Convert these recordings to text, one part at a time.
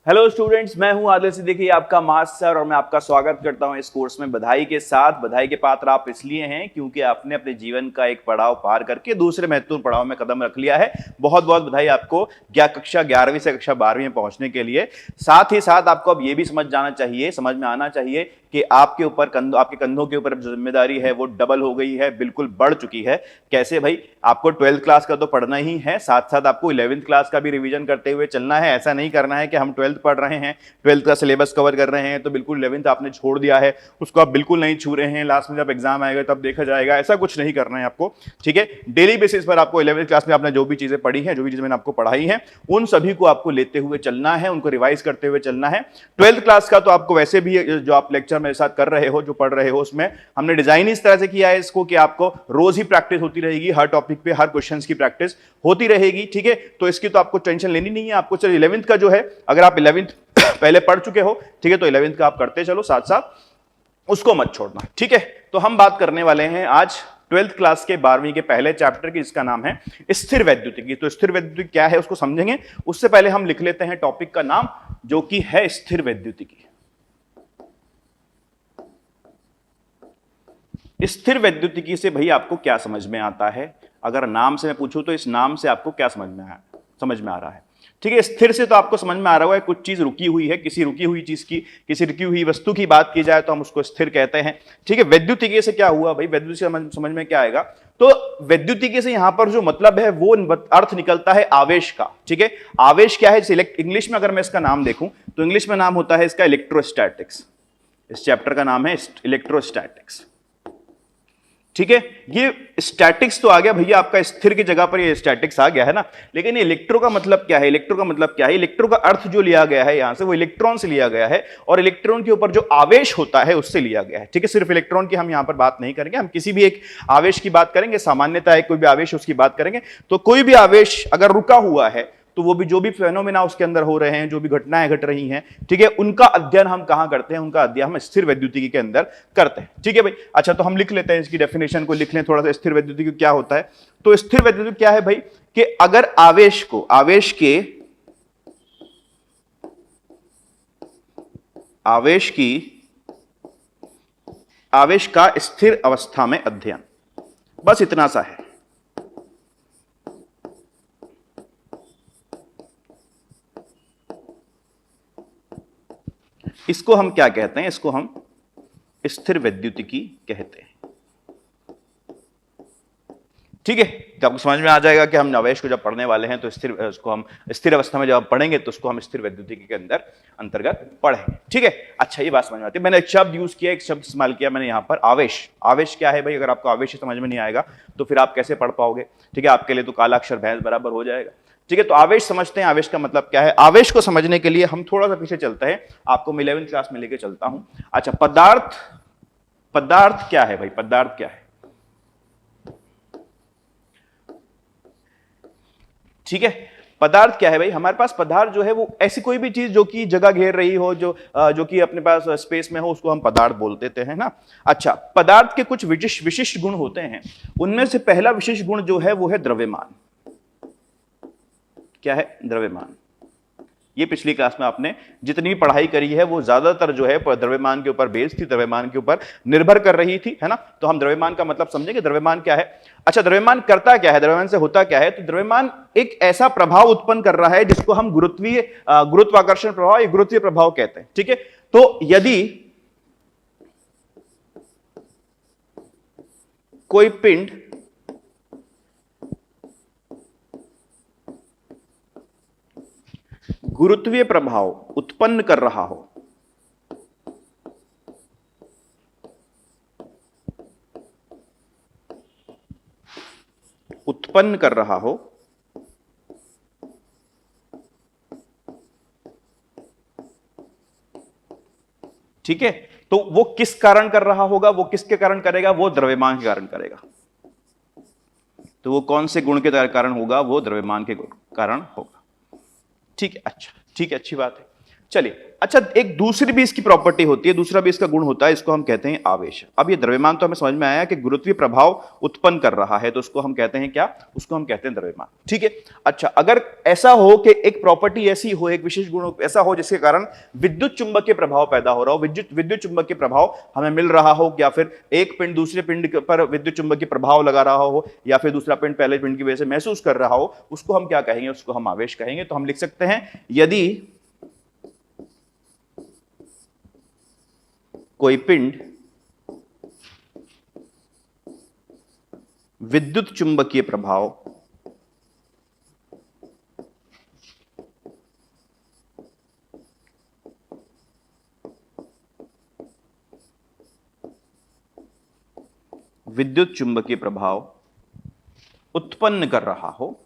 Hello students, मैं हूं आदिल सिद्दीकी, आपका मास्टर सर, और मैं आपका स्वागत करता हूं इस कोर्स में बधाई के साथ। बधाई के पात्र आप इसलिए हैं क्योंकि आपने अपने जीवन का एक पड़ाव पार करके दूसरे महत्वपूर्ण पड़ाव में कदम रख लिया है। बहुत बहुत बधाई आपको कक्षा 11वीं से कक्षा 12वीं में पहुंचने के लिए। साथ ही साथ आपको अब यह भी समझ में आना चाहिए कि आपके कंधों के ऊपर जो जिम्मेदारी है वो डबल हो गई है, बिल्कुल बढ़ चुकी है। कैसे भाई? आपको 12th क्लास का तो पढ़ना ही है, साथ साथ आपको 11th क्लास का भी रिवीजन करते हुए चलना है। ऐसा नहीं करना है कि हम 12th पढ़ रहे हैं, 12th का सिलेबस कवर कर रहे हैं तो बिल्कुल 11th आपने छोड़ दिया है, उसको आप बिल्कुल नहीं छू रहे हैं, लास्ट में जब एग्जाम आएगा तब देखा जाएगा। ऐसा कुछ नहीं करना है आपको, ठीक है। डेली बेसिस पर आपको 11th क्लास में आपने जो भी चीजें पढ़ी हैं, जो भी चीजें मैंने आपको पढ़ाई हैं, उन सभी को आपको लेते हुए चलना है, उनको रिवाइज करते हुए चलना है। 12th क्लास का तो आपको वैसे भी जो आप लेक्चर मेरे साथ कर रहे हो, जो पढ़ रहे हो, उसमें हमने डिजाइन इस तरह से किया है इसको कि आपको रोज ही प्रैक्टिस होती रहेगी, हर टॉपिक पे हर क्वेश्चंस की प्रैक्टिस होती रहेगी, ठीक है। तो इसकी तो आपको टेंशन लेनी नहीं है। आपको चलो 11th का जो है, अगर आप 11th पहले पढ़ चुके हो, ठीक है, तो 11th का आप करते चलो, साथ साथ उसको मत छोड़ना, ठीक है। तो हम बात करने वाले हैं आज 12th क्लास के 12वीं के पहले चैप्टर की, जिसका नाम है स्थिर वैद्युतिकी। तो स्थिर वैद्युतिकी क्या है उसको समझेंगे, उससे पहले हम लिख लेते हैं टॉपिक का नाम, जो कि है स्थिर वैद्युतिकी। स्थिर वैद्युतिकी से भाई आपको क्या समझ में आता है? अगर नाम से मैं पूछूं तो इस नाम से आपको क्या समझ में आ रहा है? ठीक है, स्थिर से तो आपको समझ में आ रहा है कुछ चीज रुकी हुई है, किसी रुकी हुई चीज की, किसी रुकी हुई वस्तु की बात की जाए तो हम उसको स्थिर कहते हैं, ठीक है। वैद्युतिकी से क्या हुआ भाई? वैद्युतिकी से समझ में क्या आएगा? तो वैद्युतिकी से यहां पर जो मतलब है वो अर्थ निकलता है आवेश का, ठीक है। आवेश क्या है? इंग्लिश में अगर मैं इसका नाम देखूं तो इंग्लिश में नाम होता है इसका इलेक्ट्रोस्टैटिक्स। इस चैप्टर का नाम है इलेक्ट्रोस्टैटिक्स, ठीक है। ये स्टैटिक्स तो आ गया भैया, आपका स्थिर की जगह पर ये स्टैटिक्स आ गया है ना, लेकिन ये इलेक्ट्रो का मतलब क्या है? इलेक्ट्रो का मतलब क्या है? इलेक्ट्रो का अर्थ जो लिया गया है यहां से वो इलेक्ट्रॉन से लिया गया है, और इलेक्ट्रॉन के ऊपर जो आवेश होता है उससे लिया गया है, ठीक है। सिर्फ इलेक्ट्रॉन की हम यहां पर बात नहीं करेंगे, हम किसी भी एक आवेश की बात करेंगे, सामान्यता है कोई भी आवेश उसकी बात करेंगे। तो कोई भी आवेश अगर रुका हुआ है तो वो भी जो भी फेनोमेना उसके अंदर हो रहे हैं, जो भी घटनाएं घट रही हैं, ठीक है, उनका अध्ययन हम कहां करते हैं? उनका अध्ययन हम स्थिर वैद्युतिकी के अंदर करते हैं, ठीक है भाई। अच्छा, तो हम लिख लेते हैं इसकी डेफिनेशन को, लिख लें थोड़ा सा, स्थिर वैद्युतिकी क्या होता है। तो स्थिर वैद्युतिकी क्या है भाई? कि अगर आवेश का स्थिर अवस्था में अध्ययन, बस इतना सा है। इसको हम क्या कहते हैं? इसको हम स्थिर वैद्युतिकी कहते हैं, ठीक है। तो आपको समझ में आ जाएगा कि हम आवेश को जब पढ़ने वाले हैं तो उसको हम स्थिर अवस्था में जब पढ़ेंगे तो उसको हम स्थिर वैद्युतिकी के अंतर्गत पढ़ेंगे, ठीक है। अच्छा, ये बात समझ में आती है। मैंने एक शब्द यूज किया, एक शब्द इस्तेमाल किया मैंने यहां पर, आवेश। आवेश क्या है भाई? अगर आपको आवेश समझ में नहीं आएगा तो फिर आप कैसे पढ़ पाओगे, ठीक है। आपके लिए तो काला अक्षर भैंस बराबर हो जाएगा, ठीक है। तो आवेश समझते हैं, आवेश का मतलब क्या है। आवेश को समझने के लिए हम थोड़ा सा पीछे चलते हैं, आपको मैं 11th क्लास में लेके चलता हूं। अच्छा, पदार्थ क्या है भाई? पदार्थ क्या है? ठीक है, पदार्थ क्या है भाई? हमारे पास पदार्थ जो है वो ऐसी कोई भी चीज जो कि जगह घेर रही हो, जो कि अपने पास स्पेस में हो, उसको हम पदार्थ बोल देते हैं ना। अच्छा, पदार्थ के कुछ विशिष्ट गुण होते हैं, उनमें से पहला विशिष्ट गुण जो है वो है द्रव्यमान। क्या है? द्रव्यमान। ये पिछली क्लास में आपने जितनी भी पढ़ाई करी है वो ज्यादातर जो है द्रव्यमान के ऊपर बेस्ड थी, द्रव्यमान के ऊपर निर्भर कर रही थी, है ना। तो हम द्रव्यमान का मतलब समझेंगे, द्रव्यमान क्या है। अच्छा, द्रव्यमान करता क्या है? द्रव्यमान से होता क्या है? तो द्रव्यमान एक ऐसा प्रभाव उत्पन्न कर रहा है जिसको हम गुरुत्वाकर्षण प्रभाव या गुरुत्वीय प्रभाव कहते हैं, ठीक है। तो यदि कोई पिंड गुरुत्वीय प्रभाव उत्पन्न कर रहा हो, ठीक है, तो वो किस कारण कर रहा होगा? वो किसके कारण करेगा? वो द्रव्यमान के कारण करेगा। तो वो कौन से गुण के कारण होगा? वो द्रव्यमान के कारण होगा, ठीक है। अच्छा, ठीक है, अच्छी बात है। चलिए, अच्छा एक दूसरी भी इसकी प्रॉपर्टी होती है, दूसरा भी इसका गुण होता है, इसको हम कहते हैं आवेश। अब ये द्रव्यमान तो हमें समझ में आया कि गुरुत्वीय प्रभाव उत्पन्न कर रहा है, तो उसको हम कहते हैं क्या, उसको हम कहते हैं द्रव्यमान। ठीक है। अच्छा, अगर ऐसा हो कि एक प्रॉपर्टी ऐसी हो, एक विशेष गुण ऐसा हो जिसके कारण विद्युत चुंबकीय प्रभाव पैदा हो रहा हो, विद्युत चुंबकीय प्रभाव हमें मिल रहा हो, या फिर एक पिंड दूसरे पिंड पर विद्युत चुंबकीय प्रभाव लगा रहा हो, या फिर दूसरा पिंड पहले पिंड की वजह से महसूस कर रहा हो, उसको हम क्या कहेंगे, उसको हम आवेश कहेंगे। तो हम लिख सकते हैं, यदि कोई पिंड विद्युत चुंबकीय प्रभाव उत्पन्न कर रहा हो,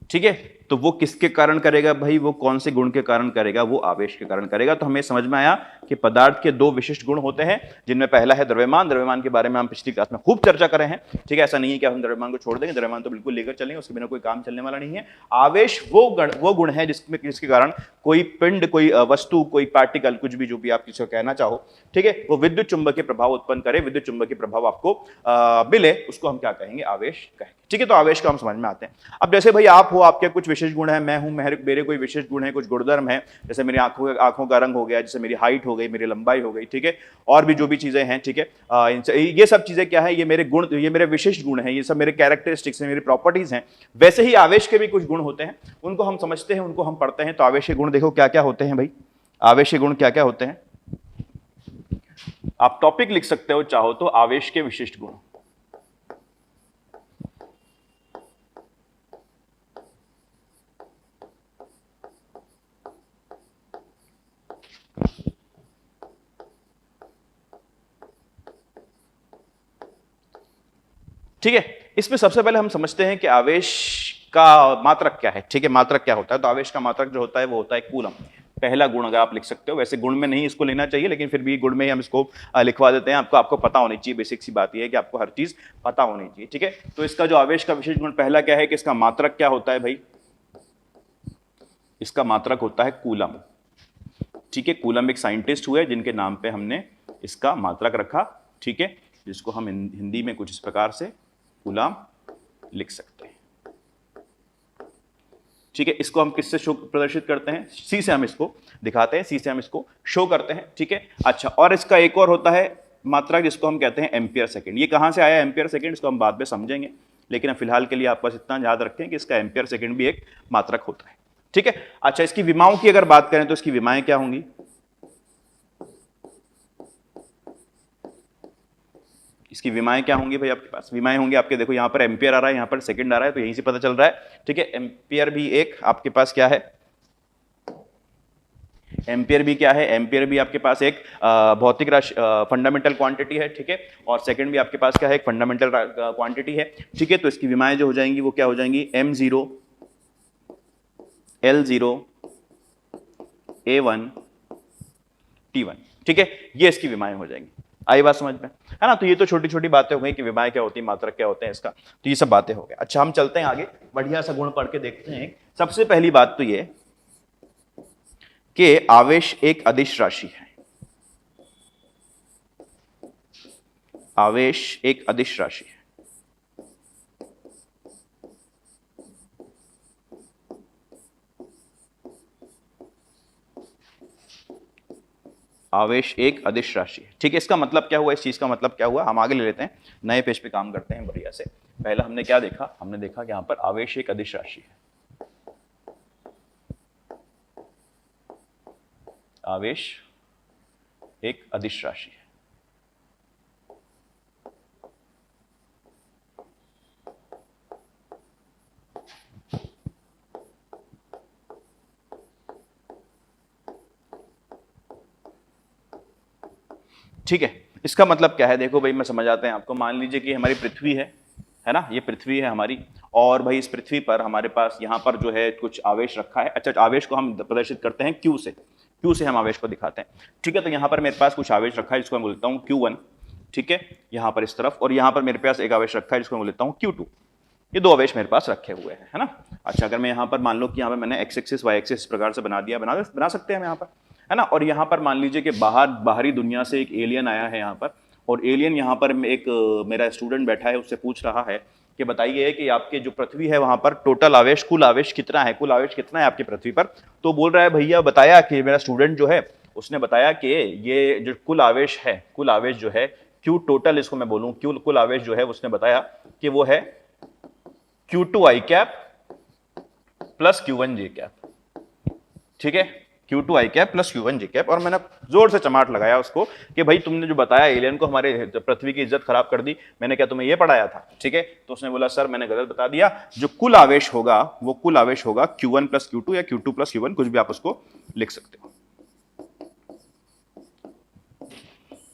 ठीक है, तो वो किसके कारण करेगा भाई, वो कौन से गुण के कारण करेगा, वो आवेश के कारण करेगा। तो हमें समझ में आया कि पदार्थ के दो विशिष्ट गुण होते हैं, जिनमें पहला है द्रव्यमान। द्रव्यमान के बारे में हम पिछली क्लास में खूब चर्चा करें हैं। ठीक है, ऐसा नहीं है कि हम द्रव्यमान को छोड़ देंगे, द्रव्यमान तो बिल्कुल लेकर चलेंगे, उसके बिना कोई काम चलने वाला नहीं है। आवेश वो गुण है जिसके कारण कोई पिंड, कोई वस्तु, कोई पार्टिकल, कुछ भी जो भी आप किसी को कहना चाहो, ठीक है, वो विद्युत चुंबकीय प्रभाव उत्पन्न करे, विद्युत चुंबकीय प्रभाव आपको मिले, उसको हम क्या कहेंगे, आवेश कहेंगे। ठीक है, तो आवेश का हम समझ में आते हैं। अब जैसे भाई आप हो, आपके कुछ विशेष गुण है, मैं हूं, मेरे कोई विशेष गुण है, कुछ गुणधर्म है, जैसे मेरी आंखों का रंग हो गया, जैसे मेरी हाइट हो गई, मेरी लंबाई हो गई, ठीक है, और भी जो भी चीजें हैं, ठीक है, ये सब चीजें क्या है, ये मेरे गुण, ये मेरे विशिष्ट गुण हैं, ये सब मेरे कैरेक्टरिस्टिक्स हैं, मेरी प्रॉपर्टीज हैं। वैसे ही आवेश के भी कुछ गुण होते हैं, उनको हम समझते हैं, उनको हम पढ़ते हैं। तो आवेश के गुण देखो क्या क्या होते हैं भाई, आवेश के गुण क्या क्या होते हैं। आप टॉपिक लिख सकते हो चाहो तो, आवेश के विशिष्ट गुण। ठीक है, इसमें सबसे पहले हम समझते हैं कि आवेश का मात्रक क्या है। ठीक है, मात्रक क्या होता है, तो आवेश का मात्रक जो होता है वो होता है कूलम। पहला गुण अगर आप लिख सकते हो, वैसे गुण में नहीं इसको लेना चाहिए, लेकिन फिर भी गुण में ही हम इसको लिखवा देते हैं। आपको पता होनी चाहिए, बेसिक सी बात यह है कि आपको हर चीज पता होनी चाहिए। ठीक है, तो इसका जो आवेश का विशेष गुण पहला क्या है कि इसका मात्रक क्या होता है भाई, इसका मात्रक होता है कूलम। ठीक है, कूलम एक साइंटिस्ट हुए जिनके नाम पे हमने इसका मात्रक रखा। ठीक है, जिसको हम हिंदी में कुछ इस प्रकार से कूलम लिख सकते हैं। ठीक है, इसको हम किससे शो प्रदर्शित करते हैं, सी से हम इसको दिखाते हैं, सी से हम इसको शो करते हैं। ठीक है, अच्छा, और इसका एक और होता है मात्रक जिसको हम कहते हैं एम्पियर सेकंड। ये कहां से आया एम्पियर सेकंड, इसको हम बाद में समझेंगे, लेकिन फिलहाल के लिए आप बस इतना याद रखें कि इसका एम्पियर सेकंड भी एक मात्रक होता है। ठीक है, अच्छा, इसकी विमाओं की अगर बात करें तो इसकी विमाएं क्या होंगी, इसकी विमाएं क्या होंगी भाई, आपके पास विमाएं होंगी आपके, देखो यहां पर एम्पियर आ रहा है, यहां पर सेकंड आ रहा है, तो यहीं से पता चल रहा है। ठीक है, एम्पियर भी एक आपके पास क्या है, एम्पियर भी क्या है, एम्पियर भी आपके पास एक भौतिक राशि, फंडामेंटल क्वांटिटी है। ठीक है, और सेकंड भी आपके पास क्या है, एक फंडामेंटल क्वांटिटी है। ठीक है, तो इसकी विमाएं जो हो जाएंगी वो क्या हो जाएंगी, m0, l0, a1, t1। ठीक है, ये इसकी विमाएं हो जाएंगी। आई बात समझ में, है ना। तो ये तो छोटी छोटी बातें हो गई कि विमाएं क्या होती है, मात्रक क्या होते हैं इसका, तो ये सब बातें हो गई। अच्छा, हम चलते हैं आगे, बढ़िया सा गुण पढ़ के देखते हैं। सबसे पहली बात तो ये कि आवेश एक अदिश राशि है। आवेश एक अदिश राशि है। आवेश एक अदिश राशि है। ठीक है, इसका मतलब क्या हुआ, इस चीज का मतलब क्या हुआ, हम आगे ले लेते हैं, नए पेज पे काम करते हैं बढ़िया से। पहला हमने क्या देखा, हमने देखा कि यहां पर आवेश एक अदिश राशि है। आवेश एक अदिश राशि है। ठीक है, इसका मतलब क्या है, देखो भाई मैं समझ आते हैं आपको। मान लीजिए कि हमारी पृथ्वी है ना, ये पृथ्वी है हमारी, और भाई इस पृथ्वी पर हमारे पास यहाँ पर जो है कुछ आवेश रखा है। अच्छा, आवेश को हम प्रदर्शित करते हैं Q से, Q से हम आवेश को दिखाते हैं। ठीक है, तो यहाँ पर मेरे पास कुछ आवेश रखा है, जिसको मैं बोलता हूँ Q1। ठीक है, यहां पर इस तरफ, और यहां पर मेरे पास एक आवेश रखा है जिसको मैं लेता हूं Q2। ये दो आवेश मेरे पास रखे हुए हैं, है ना। अच्छा, अगर मैं यहां पर मान लो कि यहां पर मैंने x एक्सिस y एक्सिस इस प्रकार से बना दिया, बना सकते हैं हम यहां पर, है ना। और यहां पर मान लीजिए कि बाहरी दुनिया से एक एलियन आया है यहां पर, और एलियन यहां पर एक मेरा स्टूडेंट बैठा है, उससे पूछ रहा है कि बताइए कि आपके जो पृथ्वी है वहां पर टोटल आवेश, कुल आवेश कितना है, कुल आवेश कितना है आपकी पृथ्वी पर। तो बोल रहा है भैया, बताया कि मेरा स्टूडेंट जो है उसने बताया कि ये जो कुल आवेश है, कुल आवेश जो है Q टोटल, इसको मैं बोलूं कुल आवेश जो है, उसने बताया कि वो है Q2i cap plus Q1j cap. ठीक है, Q2i cap plus Q1j cap. और मैंने जोर से चमाट लगाया उसको कि भाई तुमने जो बताया एलियन को हमारे पृथ्वी की इज्जत खराब कर दी, मैंने क्या तुम्हें ये पढ़ाया था। ठीक है, तो उसने बोला सर मैंने गलत बता दिया, जो कुल आवेश होगा वो कुल आवेश होगा Q1 प्लस Q2 या Q2 प्लस Q1, कुछ भी आप उसको लिख सकते हो।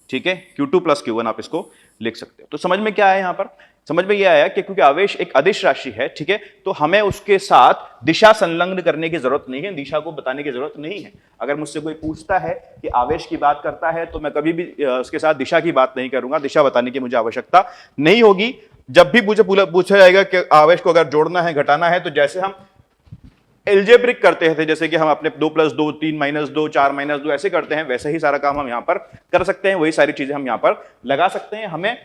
ठीक है, Q2 प्लस Q1 आप इसको लिख सकते हो। तो समझ में क्या आया यहां पर, समझ में यह आया कि क्योंकि आवेश एक अदिश राशि है, ठीक है, तो हमें उसके साथ दिशा संलग्न करने की जरूरत नहीं है, दिशा को बताने की जरूरत नहीं है। अगर मुझसे कोई पूछता है कि आवेश की बात करता है तो मैं कभी भी उसके साथ दिशा की बात नहीं करूंगा, दिशा बताने की मुझे आवश्यकता नहीं होगी। जब भी मुझे पूछा जाएगा कि आवेश को अगर जोड़ना है घटाना है, तो जैसे हम एल्जेब्रिक करते थे, जैसे कि हम अपने 2 + 2 3 - 2 4 - 2 ऐसे करते हैं, वैसे ही सारा काम हम यहां पर कर सकते हैं, वही सारी चीजें हम यहां पर लगा सकते हैं। हमें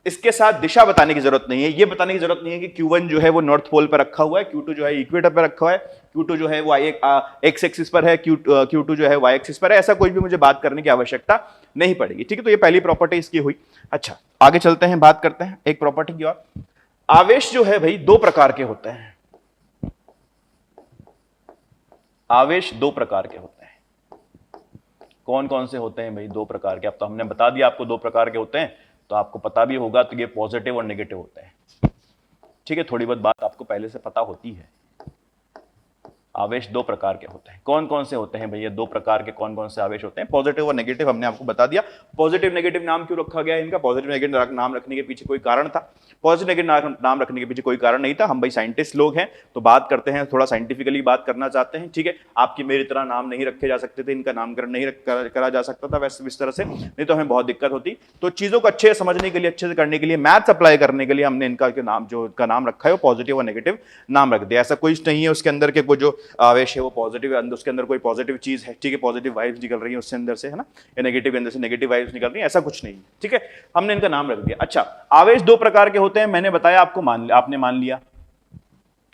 इसके साथ दिशा बताने की जरूरत नहीं है, ये बताने की जरूरत नहीं है कि Q1 जो है वो नॉर्थ पोल पर रखा हुआ है, Q2 जो है इक्वेटर पर रखा हुआ है, Q2 जो है वो एक्स एक्सिस पर है, Q2 जो है y एक्सिस पर है। ऐसा कोई भी मुझे बात करने की आवश्यकता नहीं पड़ेगी। ठीक है, तो ये पहली प्रॉपर्टी इसकी हुई। अच्छा, आगे चलते हैं, बात करते हैं एक प्रॉपर्टी की और। आवेश जो है भाई दो प्रकार के होते हैं, आवेश दो प्रकार के होते हैं। कौन कौन से होते हैं भाई? दो प्रकार के। अब तो हमने बता दिया आपको दो प्रकार के होते हैं, तो आपको पता भी होगा, तो ये पॉजिटिव और नेगेटिव होते हैं। ठीक है, थोड़ी बहुत बात आपको पहले से पता होती है। आवेश दो प्रकार के होते हैं। कौन कौन से होते हैं भैया दो प्रकार के? कौन कौन से आवेश होते हैं? पॉजिटिव और नेगेटिव हमने आपको बता दिया। पॉजिटिव नेगेटिव नाम क्यों रखा गया इनका? पॉजिटिव नेगेटिव नाम रखने के पीछे कोई कारण था? पॉजिटिव नेगेटिव नाम रखने के पीछे कोई कारण नहीं था। हम भाई साइंटिस्ट लोग हैं, तो बात करते हैं, थोड़ा साइंटिफिकली बात करना चाहते हैं। ठीक है, आपकी मेरी तरह नाम नहीं रखे जा सकते थे, इनका नामकरण नहीं करा जा सकता था वैसे इस तरह से, नहीं तो हमें बहुत दिक्कत होती। तो चीजों को अच्छे से समझने के लिए, अच्छे से करने के लिए, मैथ्स अप्लाई करने के लिए हमने इनका नाम, जो का नाम रखा है वो पॉजिटिव और नेगेटिव नाम रख दिया। ऐसा कुछ नहीं है उसके अंदर के वो जो आवेश है वो पॉजिटिव, उसके अंदर कोई पॉजिटिव चीज है, ठीक है, पॉजिटिव वाइब्स निकल रही है उसके अंदर से, है ना, या नेगेटिव के अंदर से नेगेटिव वाइब्स निकल रही है, ऐसा कुछ नहीं है। ठीक है, हमने इनका नाम रख दिया। अच्छा, आवेश दो प्रकार के होते हैं, मैंने बताया आपको, आपने मान लिया।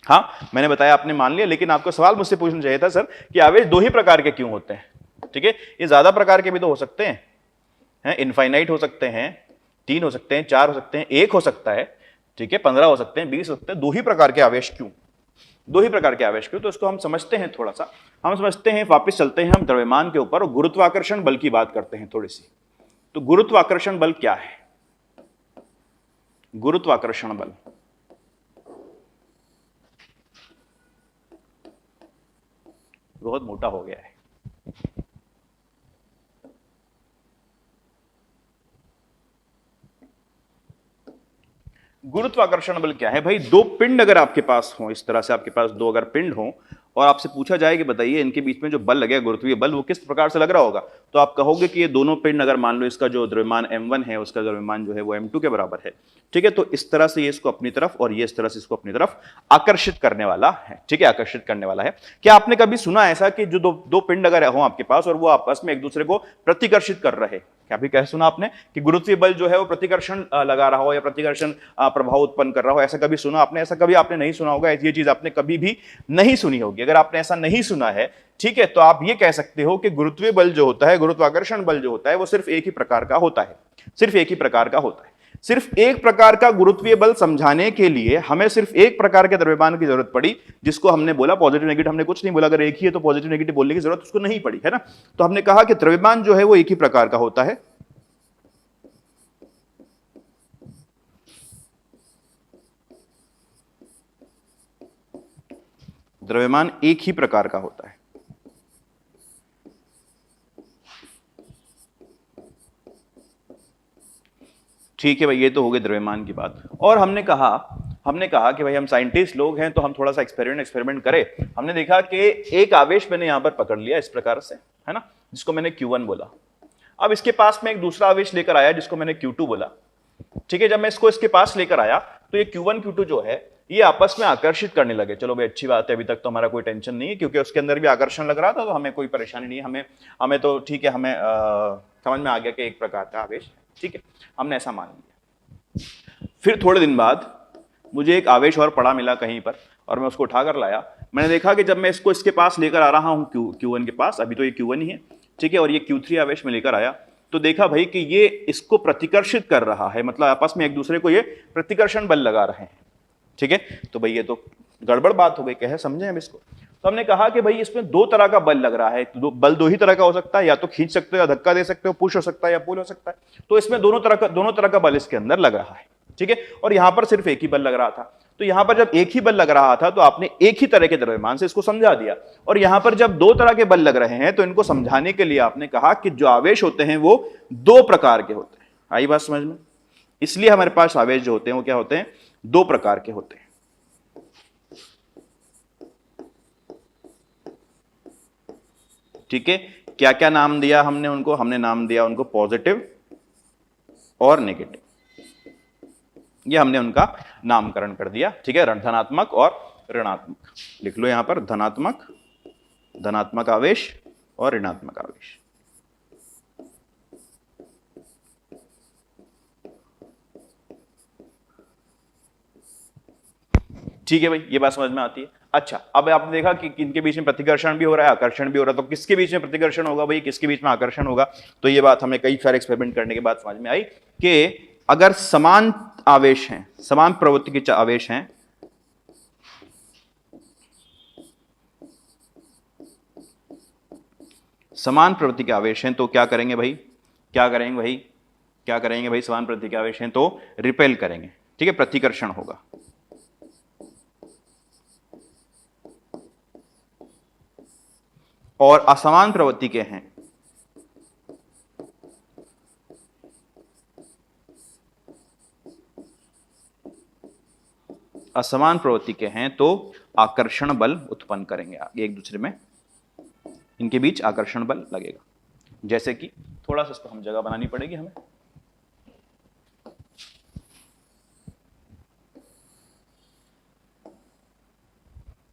हाँ, मैंने बताया आपने मान लिया, लेकिन आपको सवाल मुझसे पूछना चाहिए था सर कि आवेश दो ही प्रकार के क्यों होते हैं? ठीक है, ये ज्यादा प्रकार के भी तो हो सकते हैं, इनफाइनाइट हो सकते हैं, 3 हो सकते हैं, 4 हो सकते हैं, 1 हो सकता है, ठीक है, 15 हो सकते हैं, 20 हो सकते हैं, दो ही प्रकार के आवेश क्यों? दो ही प्रकार के आवेश क्यों? तो इसको हम समझते हैं, थोड़ा सा हम समझते हैं, वापस चलते हैं हम द्रव्यमान के ऊपर और गुरुत्वाकर्षण बल की बात करते हैं थोड़ी सी। तो गुरुत्वाकर्षण बल क्या है? गुरुत्वाकर्षण बल बहुत मोटा हो गया है। गुरुत्वाकर्षण बल क्या है भाई? दो पिंड अगर आपके पास हो, इस तरह से आपके पास दो अगर पिंड हो और आपसे पूछा जाए कि बताइए इनके बीच में जो बल लगेगा, गुरुत्वीय बल, वो किस प्रकार से लग रहा होगा, तो आप कहोगे कि ये दोनों पिंड, अगर मान लो इसका जो द्रव्यमान m1 है, उसका द्रव्यमान जो है वो m2 के बराबर है। ठीक है, तो इस तरह से ये इसको अपनी तरफ और ये इस तरह से इसको अपनी तरफ आकर्षित करने वाला है। ठीक है, आकर्षित करने वाला है। क्या आपने कभी सुना ऐसा कि जो दो पिंड अगर हो आपके पास और वो आपस में एक दूसरे को प्रतिकर्षित कर रहे? क्या भी कह सुना आपने कि गुरुत्वीय बल जो है वो प्रतिकर्षण लगा रहा हो या प्रतिकर्षण प्रभाव उत्पन्न कर रहा हो? ऐसा कभी सुना आपने? ऐसा कभी आपने नहीं सुना होगा, ये चीज आपने कभी भी नहीं सुनी होगी। अगर आपने ऐसा नहीं सुना है, ठीक है, तो आप ये कह सकते हो कि गुरुत्वीय बल जो होता है, गुरुत्वाकर्षण बल जो होता है, वो सिर्फ एक ही प्रकार का होता है, सिर्फ एक ही प्रकार का होता है। सिर्फ एक प्रकार का गुरुत्वीय बल समझाने के लिए हमें सिर्फ एक प्रकार के द्रव्यमान की जरूरत पड़ी, जिसको हमने बोला पॉजिटिव नेगेटिव। हमने कुछ नहीं बोला, अगर एक ही है तो पॉजिटिव नेगेटिव बोलने की जरूरत उसको नहीं पड़ी, है ना। तो हमने कहा कि द्रव्यमान जो है वो एक ही प्रकार का होता है, द्रव्यमान एक ही प्रकार का होता है। ठीक है भाई, ये तो हो गई द्रव्यमान की बात। और हमने कहा कि भाई हम साइंटिस्ट लोग हैं, तो हम थोड़ा सा एक्सपेरिमेंट करें। हमने देखा कि एक आवेश मैंने यहां पर पकड़ लिया इस प्रकार से, है ना, जिसको मैंने Q1 बोला। अब इसके पास में एक दूसरा आवेश लेकर आया जिसको मैंने Q2 बोला, ठीक है। जब मैं इसको इसके पास लेकर आया तो ये Q1 Q2 जो है ये आपस में आकर्षित करने लगे। चलो भाई अच्छी बात है, अभी तक तो हमारा कोई टेंशन नहीं है क्योंकि उसके अंदर भी आकर्षण लग रहा था, तो हमें कोई परेशानी नहीं है, हमें तो ठीक है, हमें समझ में आ गया कि एक प्रकार का आवेश है, ठीक है, हमने ऐसा मान लिया। फिर थोड़े दिन बाद मुझे एक आवेश और पड़ा मिला कहीं पर और मैं उसको उठाकर लाया। मैंने देखा कि जब मैं इसको इसके पास लेकर आ रहा हूँ Q1 के पास, अभी तो ये Q1 ही है, ठीक है, और ये Q3 आवेश में लेकर आया तो देखा भाई कि ये इसको प्रतिकर्षित कर रहा है, मतलब आपस में एक दूसरे को ये प्रतिकर्षण बल लगा रहे हैं, ठीक है। तो भाई ये तो गड़बड़ बात हो गई, कहे समझे हम इसको। तो हमने कहा कि भाई इसमें दो तरह का बल लग रहा है, बल दो ही तरह का हो सकता है, या तो खींच सकते हो या धक्का दे सकते हो, पुश हो सकता है या पुल हो सकता है। तो इसमें दोनों तरह का बल इसके अंदर लग रहा है, ठीक है। और यहां पर सिर्फ एक ही बल लग रहा था, तो यहां पर जब एक ही बल लग रहा था तो आपने एक ही तरह के द्रव्यमान से इसको समझा दिया। और यहां पर जब दो तरह के बल लग रहे हैं तो इनको समझाने के लिए आपने कहा कि जो आवेश होते हैं वो दो प्रकार के होते हैं। आई बात समझ में? इसलिए हमारे पास आवेश जो होते हैं वो क्या होते हैं? दो प्रकार के होते हैं, ठीक है। क्या क्या नाम दिया हमने उनको? हमने नाम दिया उनको पॉजिटिव और नेगेटिव, ये हमने उनका नामकरण कर दिया, ठीक है। धनात्मक और ऋणात्मक लिख लो यहां पर, धनात्मक आवेश और ऋणात्मक आवेश, ठीक है भाई, ये बात समझ में आती है। अच्छा, अब आपने देखा कि इनके बीच में प्रतिकर्षण भी हो रहा है, आकर्षण भी हो रहा है, तो किसके बीच में प्रतिकर्षण होगा भाई, किसके बीच में आकर्षण होगा? तो ये बात हमें कई सारे एक्सपेरिमेंट करने के बाद समझ में आई कि अगर समान आवेश हैं, समान प्रवृत्ति के आवेश हैं, समान प्रवृत्ति के आवेश हैं तो क्या करेंगे भाई, समान प्रवृत्ति के आवेश हैं तो रिपेल करेंगे, ठीक है, प्रतिकर्षण होगा। और असमान प्रवृत्ति के हैं तो आकर्षण बल उत्पन्न करेंगे, एक दूसरे में इनके बीच आकर्षण बल लगेगा। जैसे कि थोड़ा सा इसको हम जगह बनानी पड़ेगी हमें,